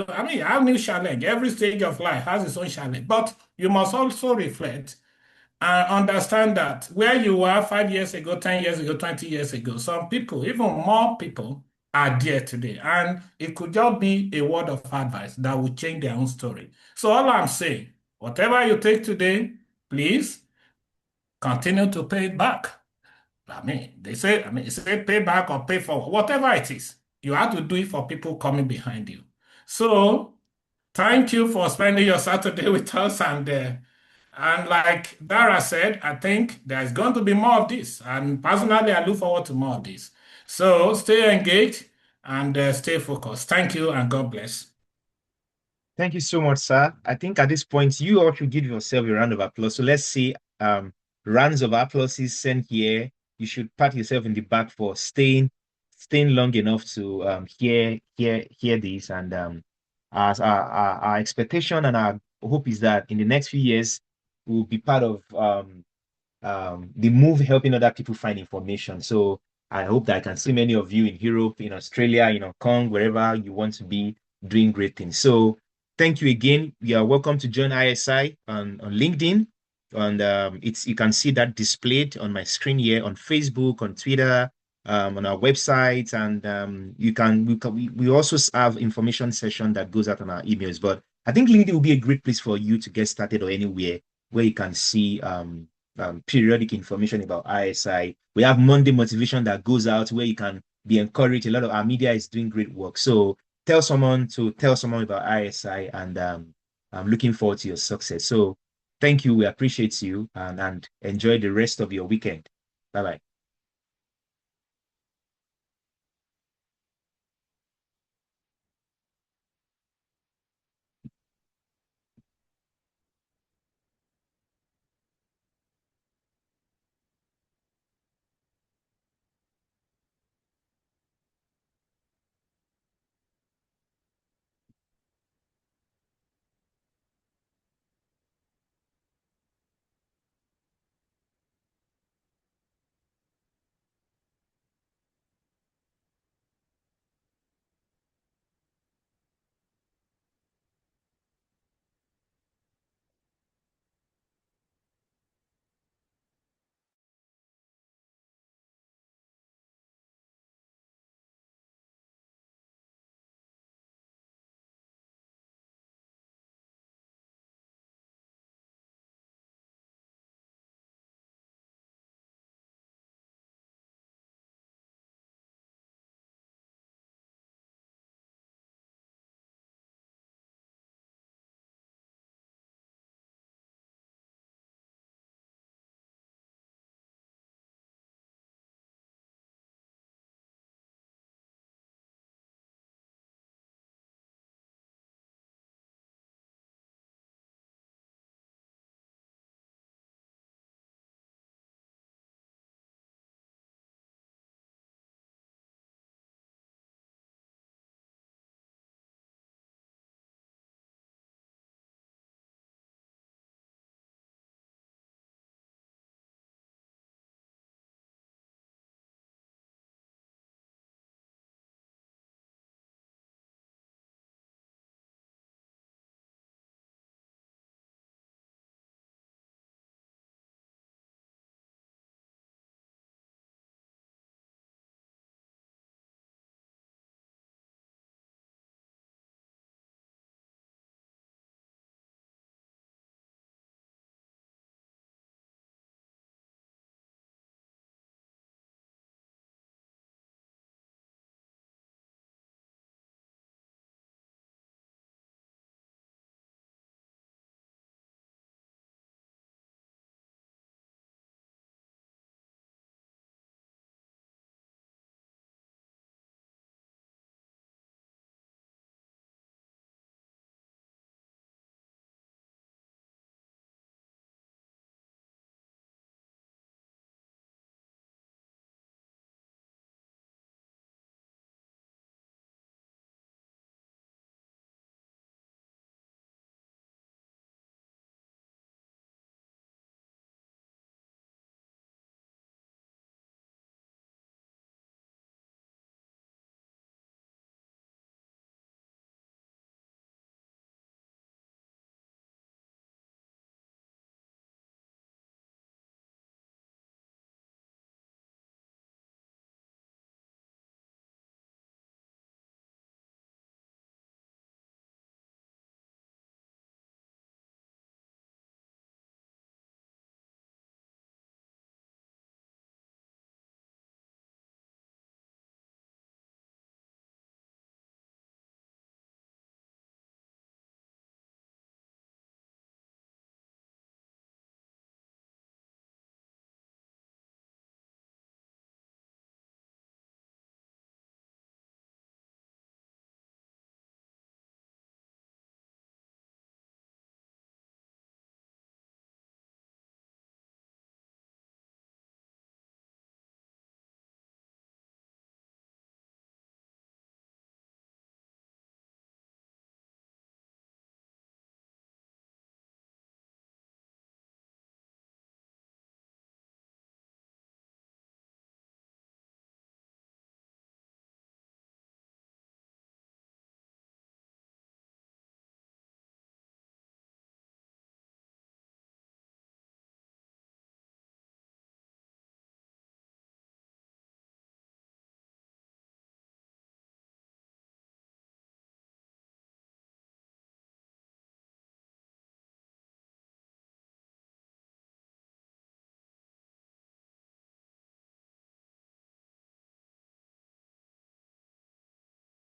[SPEAKER 10] have new challenge. Every stage of life has its own challenge. But you must also reflect and understand that where you were 5 years ago, 10 years ago, 20 years ago, some people, even more people, are there today. And it could just be a word of advice that will change their own story. So all I'm saying, whatever you take today, please continue to pay it back. They say pay back or pay forward, whatever it is. You have to do it for people coming behind you. So thank you for spending your Saturday with us. And like Dara said, I think there's going to be more of this. And personally, I look forward to more of this. So stay engaged and stay focused. Thank you and God bless.
[SPEAKER 1] Thank you so much, sir. I think at this point, you all should give yourself a round of applause. So let's see rounds of applause is sent here. You should pat yourself in the back for staying long enough to hear this. And as our expectation and our hope is that in the next few years, we'll be part of the move helping other people find information. So I hope that I can see many of you in Europe, in Australia, in Hong Kong, wherever you want to be doing great things. So thank you again. You are welcome to join ISI on LinkedIn. And you can see that displayed on my screen here on Facebook, on Twitter, on our website, and we also have information session that goes out on our emails. But I think LinkedIn will be a great place for you to get started or anywhere where you can see periodic information about ISI. We have Monday motivation that goes out where you can be encouraged. A lot of our media is doing great work. So tell someone about ISI, and I'm looking forward to your success. So thank you. We appreciate you, and enjoy the rest of your weekend. Bye-bye.